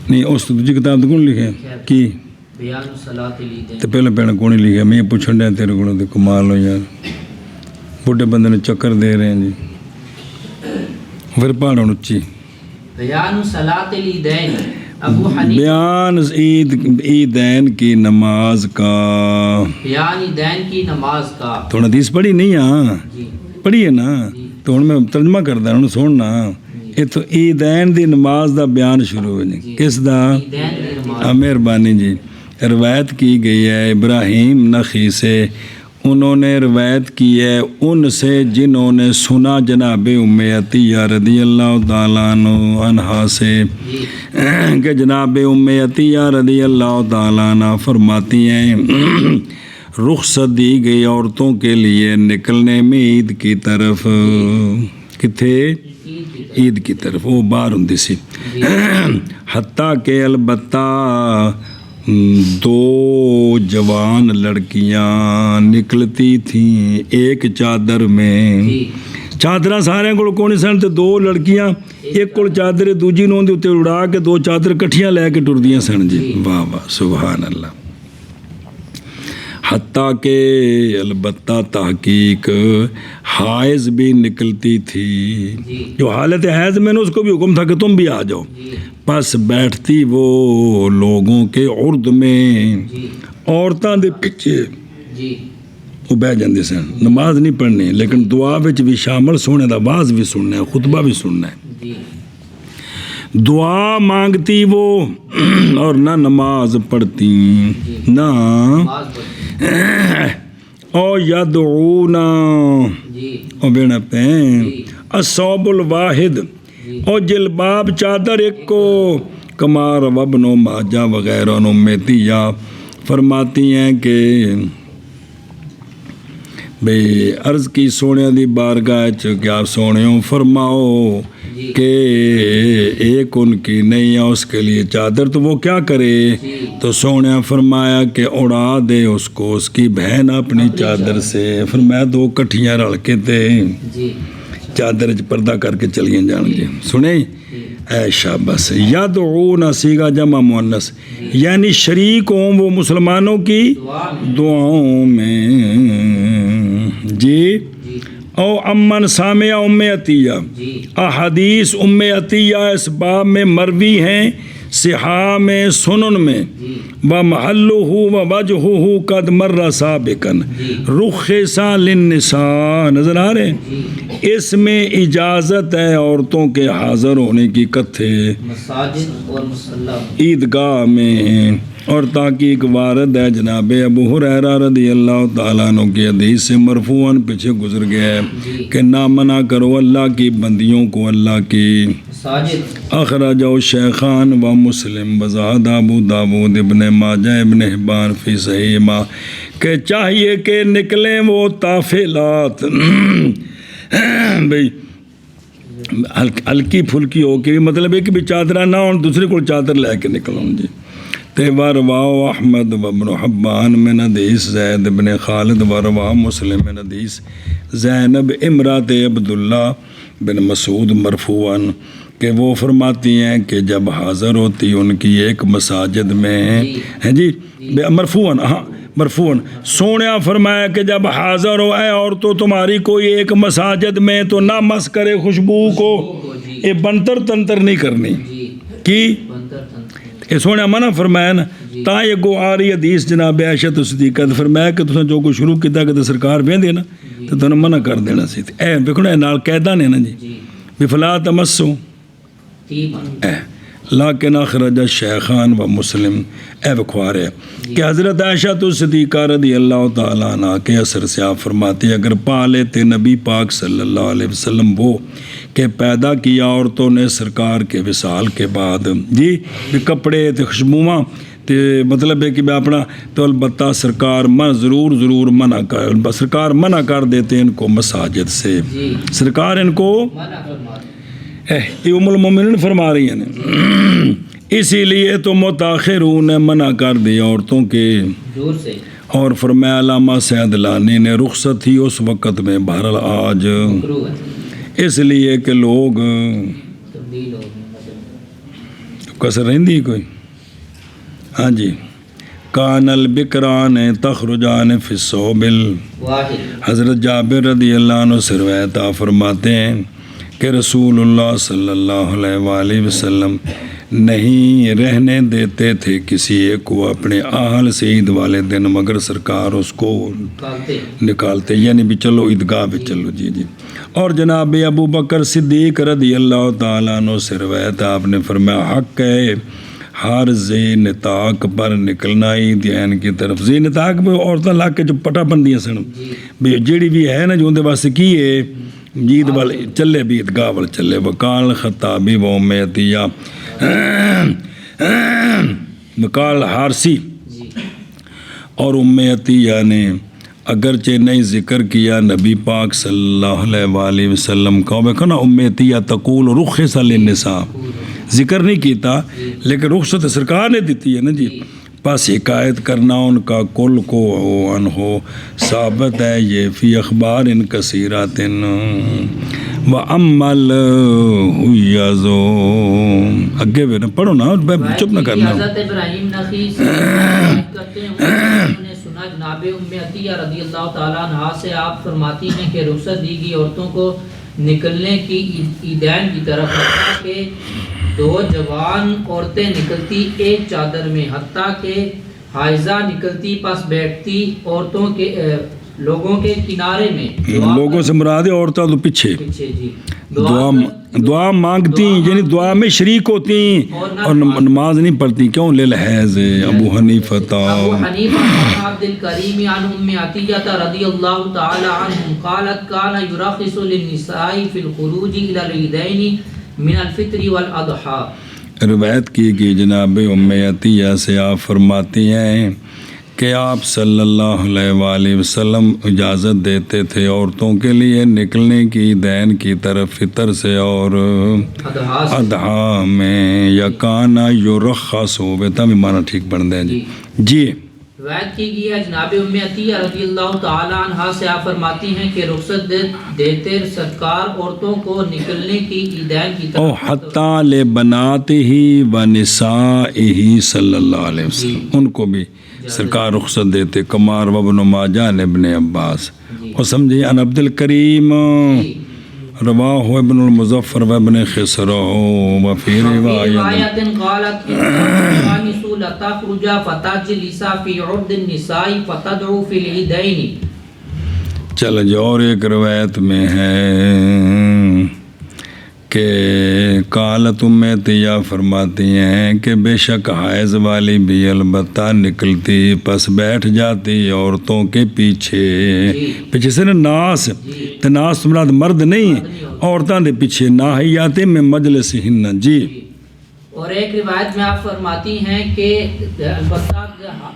نہیں اس تو دوجی کتاب تو کون لکھے کی بیان الصلاۃ العیدین تو پہلے پہلے کون لکھا میں پوچھن دیا تیرے کو کمال ہو یار بڈھے بندے نے چکر دے رہے ہیں جی. پھر پہاڑوں اچھی بیان الصلاۃ العیدین ابو حنیفہ بیان عیدین کی نماز کا بیان عیدین کی نماز کا. تو حدیث پڑھی نہیں ہاں جی پڑھی ہے نا تو ہوں میں ترجمہ کردا ہوں سننا. یہ تو عیدین دی نماز دا بیان شروع ہو جائے کس دا؟ عیدین کی نماز. مہربانی جی. روایت کی گئی ہے ابراہیم نخی سے. انہوں نے روایت کی ہے ان سے جنہوں نے سنا جناب ام عطیہ رضی اللہ تعالیٰ عنہا سے کہ جناب ام عطیہ رضی اللہ تعالیٰ عنہ فرماتی ہیں رخصت دی گئی عورتوں کے لیے نکلنے میں عید کی طرف. کتھے؟ عید کی طرف. وہ باہر ہوں سی. حتیٰ کہ البتہ 2 جوان لڑکیاں نکلتی تھیں ایک چادر میں. چادر سارے کو سن تو 2 لڑکیاں ایک کو چادر دوجی نوں دے اتنے اڑا کے 2 چادر کٹھیاں لے کے ٹردیاں سن جی. واہ واہ سبحان اللہ. حتیٰ کہ البتہ تحقیق حائض بھی نکلتی تھی. جو حالت حیض میں نے اس کو بھی حکم تھا کہ تم بھی آ جاؤ. پس بیٹھتی وہ لوگوں کے عرض میں عورتوں دے پیچھے وہ بہ جاندے سن. نماز نہیں پڑھنی لیکن دعا وچ بھی شامل سونے دا واز بھی سننا ہے خطبہ بھی سننا ہے. دعا مانگتی وہ اور نہ نماز پڑھتی نہ او یدعونا او بینا پین الصوب الواحد او جلباب چادر ایک کو کمار وابنو ماجہ وغیرہ نمیتیہ فرماتی ہیں کہ بھئی عرض کی سونے دی بارگاہ چکے آپ سونےوں فرماؤ کہ ایک ان کی نہیں ہے اس کے لیے چادر تو وہ کیا کرے. تو سونے فرمایا کہ اڑا دے اس کو اس کی بہن اپنی چادر سے. فرمایا 2 کٹھیاں رل کے تے چادر پردہ کر کے چلیے جان گے. سنیں اے شاباش. یدعون سیغہ جمع مؤنث یعنی شریک ہوں وہ مسلمانوں کی دعاؤں میں جی. او امن سامع ام عطیہ احادیث ام عطیہ اس باب میں مروی ہیں صحاح میں سنن میں ومحلہ ووجہہ قد مر سابقا رخصا للنساء. نظر آ رہے ہیں اس میں اجازت ہے عورتوں کے حاضر ہونے کی کتھے مساجد اور مصلی عیدگاہ میں. اور تحقیق وارد ہے جناب ابو ہریرہ رضی اللہ تعالیٰ عنہ کی حدیث سے مرفوعاً پیچھے گزر گیا ہے کہ نہ منع کرو اللہ کی بندیوں کو اللہ کی. اخرجہ الشیخان و مسلم وزاد ابو داود ابن ماجہ ابن حبان فی صحیح ما کہ چاہیے کہ نکلیں وہ تافلات بھئی ہلکی پھلکی ہو کے مطلب ہے کہ بھی چادرہ نہ ہوں دوسرے کو چادر لے کے نکلوں جی. ورواہ احمد وابن حبان من حدیث زید بن خالد ورواہ مسلم من حدیث زینب امرات عبداللہ بن مسعود مرفوعاً کہ وہ فرماتی ہیں کہ جب حاضر ہوتی ان کی ایک مساجد میں ہیں جی مرفوعاً ہاں مرفوعاً سونیا فرمایا کہ جب حاضر ہو اے عورتوں تمہاری کوئی ایک مساجد میں تو نہ مس کرے خوشبو کو. یہ بنتر تنتر نہیں کرنی کی یہ سونے منع فرمایا نا تا یہ گو آ رہی حدیث جناب عائشہ صدیقہ فرمایا کہ تساں جو کوئی شروع کیتا کہ سرکار ویندے نا تو تنوں منع کر دینا سی. اے ویکھو نا نال قیداں نے نا جی بھی فلا تمسو لیکن اخرج الشیخان و مسلم اے بخوار ہے کہ حضرت عائشہ تو صدیقہ رضی اللہ تعالیٰ عنہ کے اثر سے آپ فرماتے اگر پا لیتے نبی پاک صلی اللہ علیہ وسلم وہ کہ پیدا کیا عورتوں نے سرکار کے وصال کے بعد جی بھی کپڑے تے خوشبواں تے مطلب ہے کہ میں اپنا تو البتہ سرکار ضرور منع کر سرکار منع کر دیتے ان کو مساجد سے سرکار ان کو یہ ام المومنین فرما رہی ہیں اسی لیے تو متاخرون نے منع کر دی عورتوں کے اور فرمایا علامہ سعد لانی نے رخصت تھی اس وقت میں بہرحال آج اس لیے کہ لوگ کسر رہندی کوئی ہاں جی کان البکران تخرجان فی الصوب حضرت جابر رضی اللہ عنہ سے روایت فرماتے ہیں کہ رسول اللہ صلی اللہ علیہ وآلہ وسلم نہیں رہنے دیتے تھے کسی ایک کو اپنے اہل سے عید والے دن مگر سرکار اس کو نکالتے یعنی بھی چلو عیدگاہ پہ چلو جی اور جناب ابو بکر صدیق رضی اللہ تعالیٰ عنہ سے روایت آپ نے فرمایا حق ہے ہر زی نطاق پر نکلنا عیدین کی طرف زی نطاق پہ عورتیں لا کے جو پٹا بندیاں سن بھی جیڑی بھی ہے نا جو اندے واسطے کی ہے عید وال چلے بھی عیدگاہ وال چلے وکال خطابی و امیتیہ وکال حارسی اور امیتیہ نے اگرچہ نہیں ذکر کیا نبی پاک صلی اللہ علیہ وآلہ وسلم کا نا امیتیہ تقول رخص للنساء ذکر نہیں کیتا لیکن رخصت سرکار نے دیتی ہے نا جی پس حکایت کرنا ان کا کل کو ہو ثابت ہے یہ فی اخبار ان کثیرات وَأَمَّا الْحُيَّزُ اگے بھی نا پڑھو نا چپ نہ کرنا حضرت ابراہیم نخعی سے کرتے ہیں انہوں نے سنا جناب ام عطیہ رضی اللہ تعالیٰ عنہ سے آپ فرماتی ہیں کہ رخصت دی گئی عورتوں کو نکلنے کی عیدین کی طرف حتیٰ کہ دو جوان عورتیں نکلتی ایک چادر میں حتیٰ کہ حائضہ نکلتی پاس بیٹھتی عورتوں کے لوگوں کے کنارے میں لوگوں سے مراد ہے عورتیں تو پیچھے جی دعا مانگتی یعنی دعا میں شریک ہوتی اور نماز نہیں پڑھتی کیوں للحیض ابو حنیفہ عبد الکریم عن ام عطیہ رضی اللہ تعالی عنہ قالت کان یرخص للنساء فی الخروج الى العیدین من الفطر والاضحى روایت کی گئی جناب ام عطیہ سے آپ فرماتی ہیں کہ آپ صلی اللہ علیہ وآلہ وسلم اجازت دیتے تھے عورتوں کے لیے نکلنے کی دین کی طرف فطر سے اور اضحیٰ میں یا کانا یرخص ہو بیتا بھی معنی ٹھیک بن دیں جی روایت کی گئی ہے جناب ام عطیہ رضی اللہ تعالی عنہ سے آپ فرماتی ہیں کہ رخصت دیتے سرکار عورتوں کو نکلنے کی عیدین کی طرف حتیٰ لبناتہ و نسائہ صلی اللہ علیہ وسلم ان کو بھی سرکار رخصت دیتے کمار وابن ماجہ ابن عباس اور سمجھے ان عبد الکریم رواہ ابن المظفر وابن خسرہ وفی روایت قالت لتخرج فتجلس فی عرض النساء فتدعو فی العیدین چل جو اور ایک روایت میں ہے کہ قالت ام عطیہ فرماتی ہیں کہ بے شک حائض والی بھی البتہ نکلتی پس بیٹھ جاتی عورتوں کے پیچھے سے نا ناس تو ناس مراد مرد نہیں عورتوں کے پیچھے ناحیات میں مجلس ہن جی اور ایک روایت میں آپ فرماتی ہیں کہ البتہ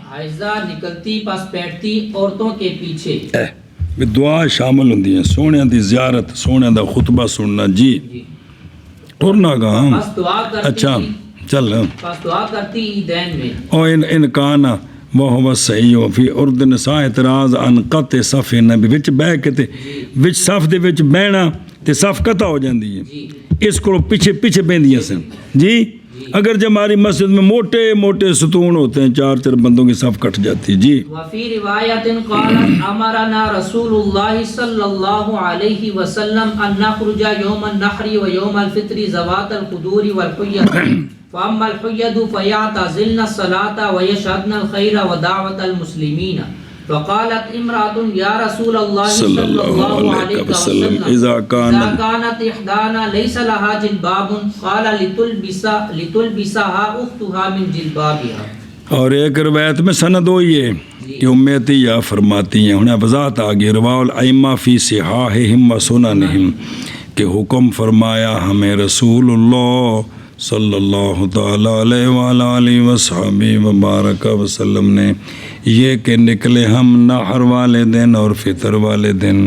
حائضہ نکلتی پس بیٹھتی عورتوں کے پیچھے دعا شامل ہوندی ہیں سونے دی زیارت سونے دا خطبہ سننا جی ٹورنا گا اچھا چل پس دعا کرتی عیدین میں او ان کانا وہ صحیح ہو فی ارد نساء اعتراض ان قطع صف نبی وچ بہ کے تے وچ صف دے وچ بہنا تے صف قطع ہو جاندی ہے اس کو پیچھے بہندیاں سن جی اگر جب ہماری مسجد میں موٹے موٹے ستون ہوتے ہیں 4 بندوں کی صف کٹ جاتی جی وفی روایت قالت امرنا رسول اللہ صلی اللہ علیہ وسلم ان نخرج یوم النحر و یوم الفطر ذوات القدور والحید فاما الحید فیعتزلن الصلاة ویشهدن الخیر ودعوت المسلمین فقالت امرأة یا رسول اللہ صلی صلی اللہ اللہ علیہ علیہ وسلم وسلم اذا اذا كانت كانت احدانا ليس لها جلباب قال لتلبسها اختها من جلبابها. اور ایک روایت میں سند ہوئی ہے کہ ام عطیہ فرماتی ہیں انہیں وضاحت آگے رواہ الائمہ فی صحاحہم و سننہم کہ حکم فرمایا ہمیں رسول اللہ صلی اللہ تعالیٰ علیہ وآلہ وصحبہ وبارک وسلم نے یہ کہ نکلے ہم نحر والے دن اور فطر والے دن.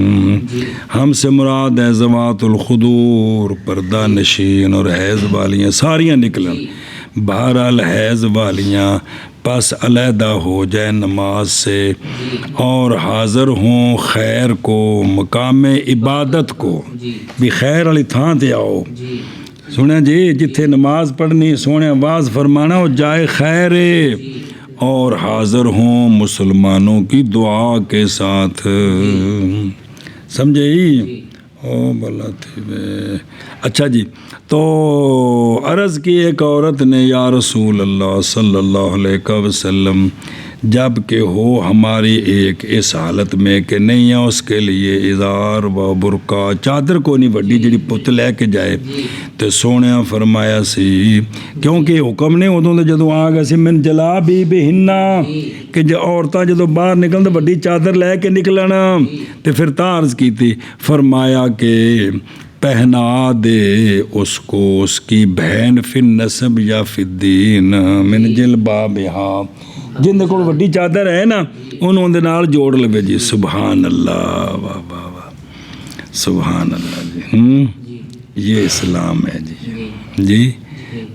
ہم سے مراد ہے ذوات الخدور پردہ نشین اور حیض والیاں ساریاں نکلن. بہرحال حیض والیاں پس علیحدہ ہو جائے نماز سے اور حاضر ہوں خیر کو مقام عبادت کو بھی خیر والی تھان تے آؤ. سنیں جی جتھے نماز پڑھنی سونے آواز فرمانا ہو جائے خیر اور حاضر ہوں مسلمانوں کی دعا کے ساتھ. سمجھے ہی او بلا تھی بے. اچھا جی تو عرض کی ایک عورت نے یا رسول اللہ صلی اللہ علیہ وسلم جب کہ ہو ہماری ایک اس حالت میں کہ نہیں ہے اس کے لیے ازار و برقع چادر کو نہیں وڈی جڑی پت لے کے جائے تو سونیا فرمایا سی کیونکہ حکم نے ادوں دے جدوں آ گیا سی من جلا بھی بہنا کہ جو عورتاں جدوں باہر نکلن تو وڈی چادر لے کے نکلن تو پھر تا عرض کی فرمایا کہ پہنا دے اس کو اس کی بہن فی النسب یا فی الدین من جلبابہا جن دے کول وڈی چادر ہے نا انہوں دے نال جوڑ لوے جی. سبحان اللہ واہ واہ واہ سبحان اللہ جی. یہ اسلام ہے جی جی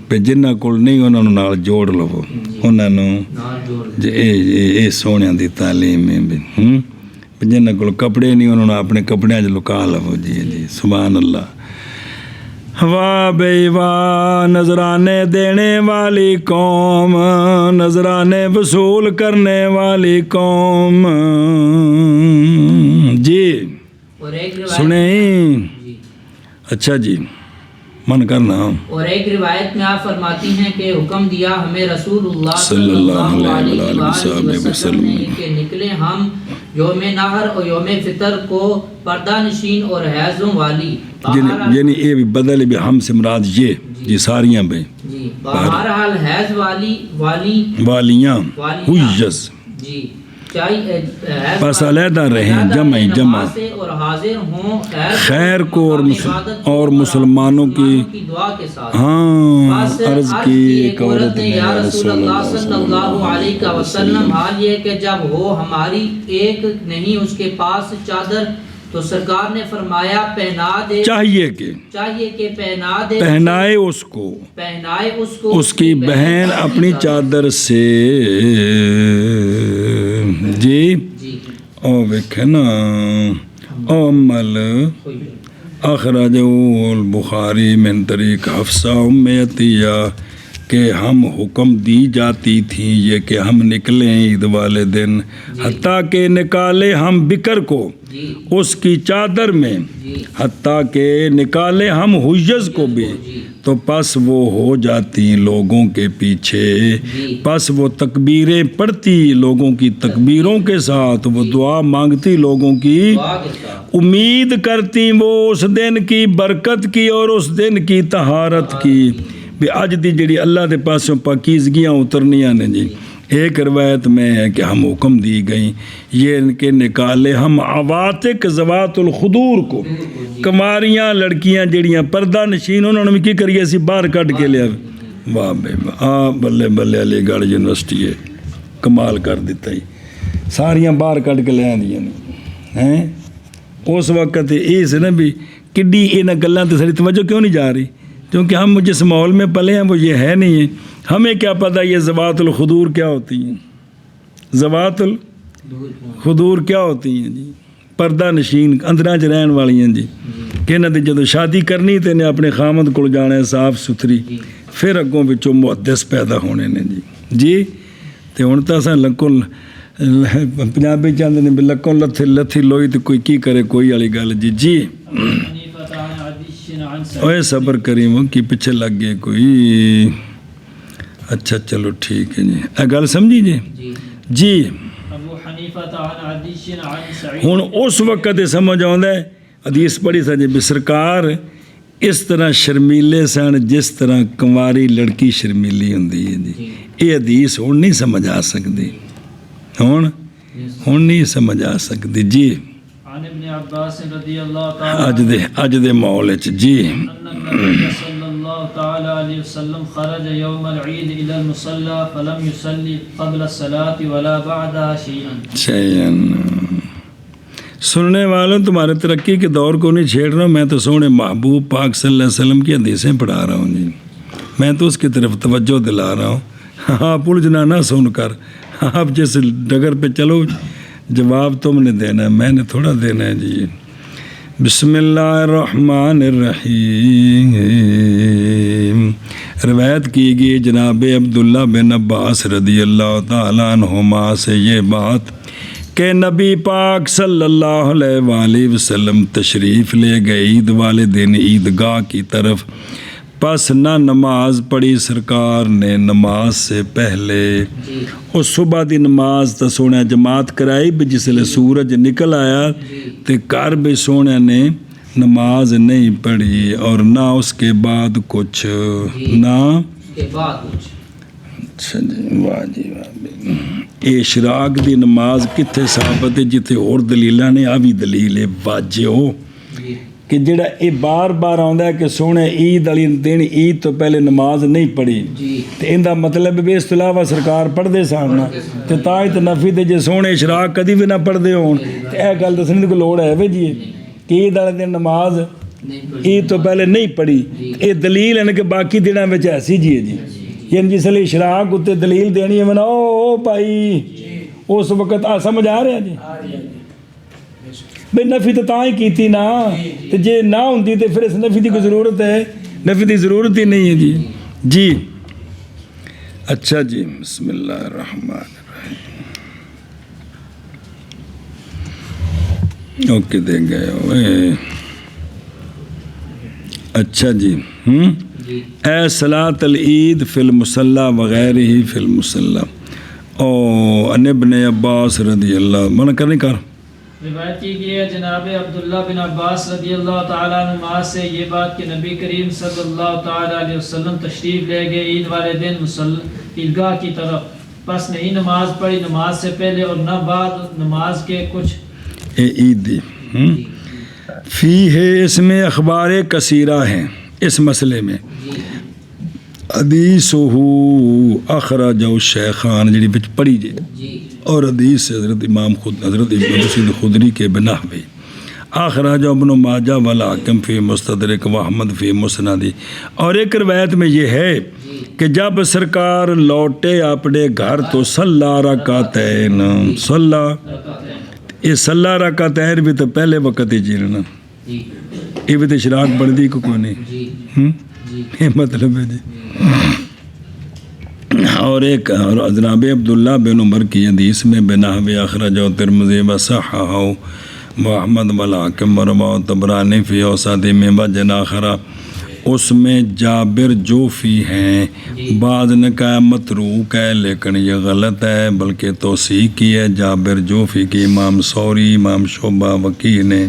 پہ جنہ کول نہیں انہوں نے نال جوڑ لو انہوں نے اے سونیاں دی تعلیم ہے. جنہ کول کپڑے نہیں انہوں نے اپنے کپڑے لکا لو جی جی سبحان اللہ. واہ بے واہ نذرانے دینے والی قوم نذرانے وصول کرنے والی قوم جی سنیں. اچھا جی من کرنا. اور ایک روایت میں آپ فرماتی ہیں کہ حکم دیا ہمیں رسول اللہ صلی اللہ علیہ وسلم نے کہ نکلے ہم یوم نحر اور یوم فطر کو پردہ نشین اور حیضوں والی یعنی یہ بھی بدل بھی ہم سے مراد یہ جی ساریاں بھائی جی بہرحال حیض والیاں حجز جی بس علیحدہ رہیں جمع اور حاضر ہوں خیر کو اور مسلمانوں کی دعا کے ساتھ. ہاں عرض کی ایک عورت نے یا رسول اللہ صلی اللہ علیہ وسلم حال یہ کہ جب ہو ہماری ایک نہیں اس کے پاس چادر تو سرکار نے فرمایا پہنا دے چاہیے کہ پہنا دے پہنائے اس کو اس کی بہن اپنی چادر سے جی او ویکھے نا او عمل اخرجہ البخاری من طریق حفصہ ام عطیہ کہ ہم حکم دی جاتی تھی یہ کہ ہم نکلیں عید والے دن حتیٰ کہ نکالے ہم بکر کو اس کی چادر میں حتیٰ کہ نکالے ہم حجز کو بھی تو پس وہ ہو جاتی لوگوں کے پیچھے پس وہ تکبیریں پڑھتی لوگوں کی تکبیروں کے ساتھ وہ دعا مانگتی لوگوں کی امید کرتی وہ اس دن کی برکت کی اور اس دن کی طہارت کی بھی اج دی جڑی اللہ دے پاسوں پاکیزگیاں اترنیاں نے جی. ایک روایت میں ہے کہ ہم حکم دی گئیں یہ ان کے نکالے ہم عواتق ذوات الخدور کو کماریاں لڑکیاں جڑیاں پردہ نشین انہوں نے بھی کی کریے سی باہر کٹ کے لیا. واہ بے واہ بلے بلے علی گڑھ یونیورسٹی ہے کمال کر دیتا ہی ساریاں باہر کٹ کے لے آدیاں ہیں. اس وقت یہ سے نا بھی کڈی انہاں گلاں تے ساری توجہ کیوں نہیں جا رہی کیونکہ ہم جس ماحول میں پلے ہیں وہ یہ ہے نہیں ہے. ہمیں کیا پتہ یہ ذوات الخدور کیا ہوتی ہیں ذوات الخدور کیا ہوتی ہیں جی پردہ نشین اندراں چ رہن والی ہیں جی کہ انہاں دی جدوں شادی کرنی تے نے اپنے خامد کول جانا ہے صاف ستھری پھر اگوں وچوں محدث پیدا ہونے نے جی تے ہن تاں اساں لکوں پنجابی چاہندے نے بھی لکوں لتھی لوئی تے کوئی کی کرے کوئی والی گل جی اوے صبر کریم کی پیچھے لگ گئے کوئی. اچھا چلو ٹھیک ہے جی گل سمجھی جی جی ابو حنیفہ عن عدی عن سعید. ہن اس وقت یہ سمجھ آਉਂਦਾ ہے حدیث پڑھی سجے بھی سرکار اس طرح شرمیلے سن جس طرح کنواری لڑکی شرمیلی ہوندی ہے جی. یہ حدیث ہن نہیں سمجھ آ سکتی، ہن نہیں سمجھ آ سکتی جی. عن ابن عباس رضی اللہ تعالی اج دے ماحول وچ جی ان النبی صلی اللہ تعالی علیہ وسلم خرج یوم العید الى المصلى فلم يصلي قبل الصلاة ولا بعدها شيئا. سننے والوں تمہارے ترقی کے دور کو نہیں چھیڑ رہا ہوں، میں تو سونے محبوب پاک صلی اللہ علیہ وسلم کی حدیثیں پڑھا رہا ہوں جی. میں تو اس کی طرف توجہ دلا رہا ہوں. آپ الجھنا نہ سن کر، آپ جس ڈگر پہ چلو جواب تم نے دینا ہے، میں نے تھوڑا دینا ہے جی. بسم اللہ الرحمن الرحیم. روایت کی گئی جناب عبداللہ بن عباس رضی اللہ تعالیٰ عنہما سے یہ بات کہ نبی پاک صلی اللہ علیہ وآلہ وسلم تشریف لے گئے عید والے دن عیدگاہ کی طرف. پس نہ نماز پڑھی سرکار نے نماز سے پہلے. اور صبح دی نماز تو سونے جماعت کرائی بھی جس لئے سورج نکل آیا تے گھر بھی سونے نے نماز نہیں پڑھی اور نہ اس کے بعد کچھ نہ. اچھا جی، واہ جی واہ. اشراق دی نماز کتنے ثابت ہے جتنے اور دلیلاں نے. آ بھی دلیل ہے واجہ ہو کہ جڑا یہ بار بار آتا ہے کہ سونے عید والی دن عید تو پہلے نماز نہیں پڑھی تو ان کا مطلب بھی اس علاوہ سرکار پڑھتے سن تو تاج تو نفی تے جے سونے اشراق کدی بھی نہ پڑھتے ہون تو یہ گل دسنے کی لوڑ ہے جی کہ عید والے دن نماز عید تو پہلے نہیں پڑھی. یہ دلیل ہے کہ باقی دنوں میں ایسی جی ہے جی. یعنی جس لیے اشراق اتنے دلیل دینی ہے منا او بھائی اس وقت سمجھ آ رہا جی بھئی نفی تو تاں ہی کیتی نا تو جے نہ ہوندی تو پھر اس نفی دی کوئی ضرورت ہے؟ نفی دی ضرورت ہی نہیں ہے جی. جی اچھا جی، بسم اللہ الرحمن الرحیم. اوکے دے گئے ہوئے. اچھا جی اے صلاۃ العید فی المصلی وغیرہ فی المصلی. او ان ابن عباس رضی اللہ منع کرنے کر. روایت کی گئی ہے جناب عبداللہ بن عباس رضی اللہ تعالیٰ عنہ سے یہ بات کہ نبی کریم صلی اللہ تعالیٰ علیہ وسلم تشریف لے گئے عید والے دن عیدگاہ کی طرف. پس نہیں نماز پڑھی نماز سے پہلے اور نہ بعد نماز کے کچھ. عید دی فی ہے اس میں اخبار کثیرہ ہیں اس مسئلے میں. حدیث اخرج الشیخان جڑی بچ پڑھی جی اور حدیث سے حضرت امام حضرت ابن مسعود خدری کے بنحو اخرج ابن ماجہ والحاکم فی مستدرک واحمد فی مسند. اور ایک روایت میں یہ ہے کہ جب سرکار لوٹے اپنے گھر تو صلی رکعتین یہ صلی رکعتین بھی تو پہلے وقت ہی جیلنا یہ بھی تو اشراق پڑھ دی کو کوئی نہیں یہ مطلب ہے جی. اور ایک جناب عبداللہ بن عمر کی حدیث میں بنحو اخرج ترمذی وصححہ محمد والحاکم ورواه طبرانی فی اوسط میں وجہ آخر. اس میں جابر جوفی ہیں. بعض نے کہا متروک ہے لیکن یہ غلط ہے بلکہ توثیق کی ہے جابر جوفی کی امام ثوری امام شعبہ وکیع نے.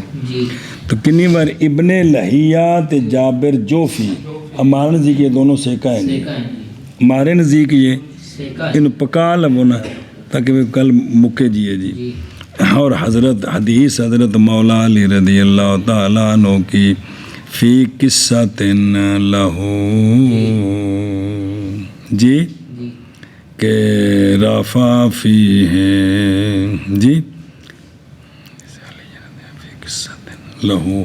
تو کنی بار ابن لہیہ تے جابر جوفی ہمارے نزدیک یہ دونوں سیکہ ہیں. ہمارے نزدیک یہ ان پکا لو نا تاکہ وہ کل مکے جیے جی. اور حضرت حدیث حضرت مولا علی رضی اللہ تعالیٰ عنہ کی فی قصۃ لہو جی کہ رافع فی ہے جی لہو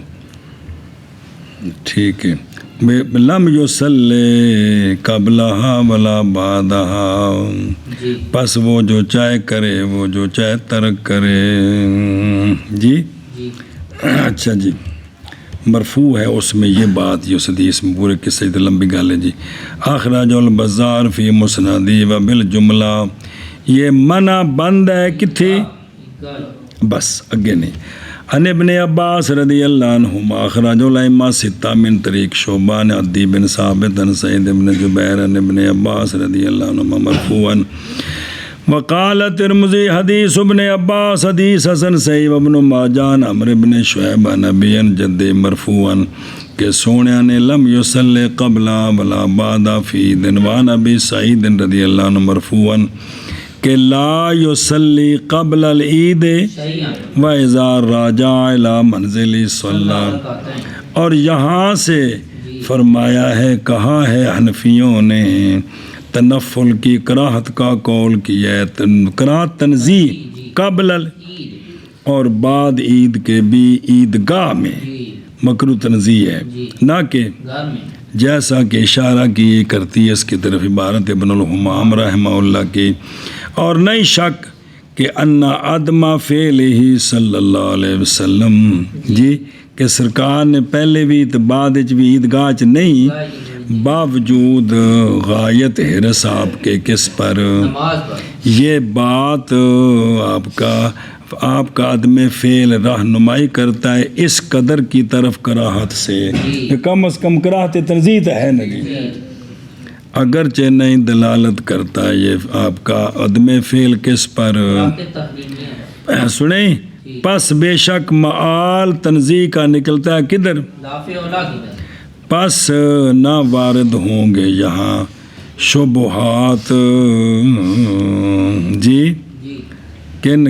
ٹھیک ہے. لم یصلی قبلہا ولا بعدہا. پس وہ جو چاہے کرے وہ جو چاہے ترک کرے جی. اچھا جی مرفوع ہے اس میں یہ بات یہ حدیث میں پورے قصے سے لمبی گال ہے جی. اخرج البزار فی مسندی و بالجملہ. یہ منع بند ہے کتھی بس اگے نہیں. ان ابن عباس رضی اللہ عنہما اخرج الائمہ ستہ من طریق شعبہ نے عدی بن ثابت ان سعید بن جبیر ان ابن عباس رضی اللہ عنہما مرفوعا وقال ترمذی حدیث ابن عباس حدیث حسن صحیح ابن ماجان عمرو بن شعیب نبی جد مرفوعا کہ سونے نے لم یصلی قبل ولا بعد فی دنوان ابی سعید رضی اللہ عنہ مرفوعا کہ لا یصلی قبل العید و اذا راجع الی منزل صلی، اور یہاں سے فرمایا ہے کہا ہے حنفیوں نے تنفل کی کراہت کا قول کیا ہے، کراہت تنزیہ قبل اور بعد عید کے بھی عیدگاہ میں مکروہ تنزیہ ہے، نہ کہ جیسا کہ اشارہ کی کرتی ہے اس کی طرف عبارت ابن الحمام رحمہ اللہ کی، اور نہیں شک کہ ان عدم فعلہ صلی اللہ علیہ وسلم جی کہ سرکار نے پہلے بھی تو بعد بھی عیدگاہ چ نہیں، باوجود غایت حرص آپ کے کس پر، یہ بات آپ کا عدم فعل رہنمائی کرتا ہے اس قدر کی طرف کراہت سے کہ کم از کم کراہت تنزیہ تو ہے نہیں، اگرچہ نہیں دلالت کرتا یہ آپ کا عدم فعل کس پر، سنیں پس بے شک معال تنزیہ کا نکلتا ہے کدھر، پس نہ وارد ہوں گے یہاں شبہات جی کن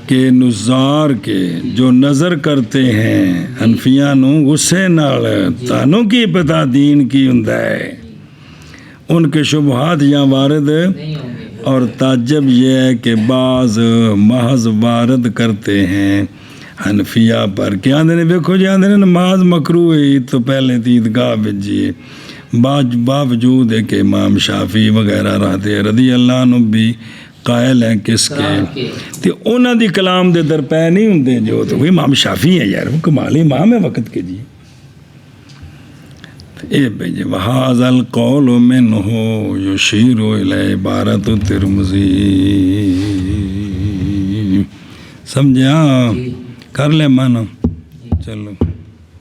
کے نظار کے جو نظر کرتے ہیں حنفیاں نو غصے نال تانوں کی پتہ دین کی ہوندا ہے، ان کے شبہات یہاں وارد، اور تعجب یہ ہے کہ بعض محض وارد کرتے ہیں حنفیہ پر، کیا آندے نے دیکھو جی آندے نے نماز مکروہ ہے تو پہلے عیدگاہ بھیجیے، باوجود ہے کہ امام شافعی وغیرہ رہتے رضی اللہ عنہ بھی قائل ہیں کس کے، تو انہاں دی کلام دے در پہ نہیں ہوندے جو تو امام شافعی ہے یار، وہ کمال امام ہے وقت کے جی، اے بھائی وہذا القول منہ یشیر الی عبارت ترمذی، سمجھا کر لے مانا چلو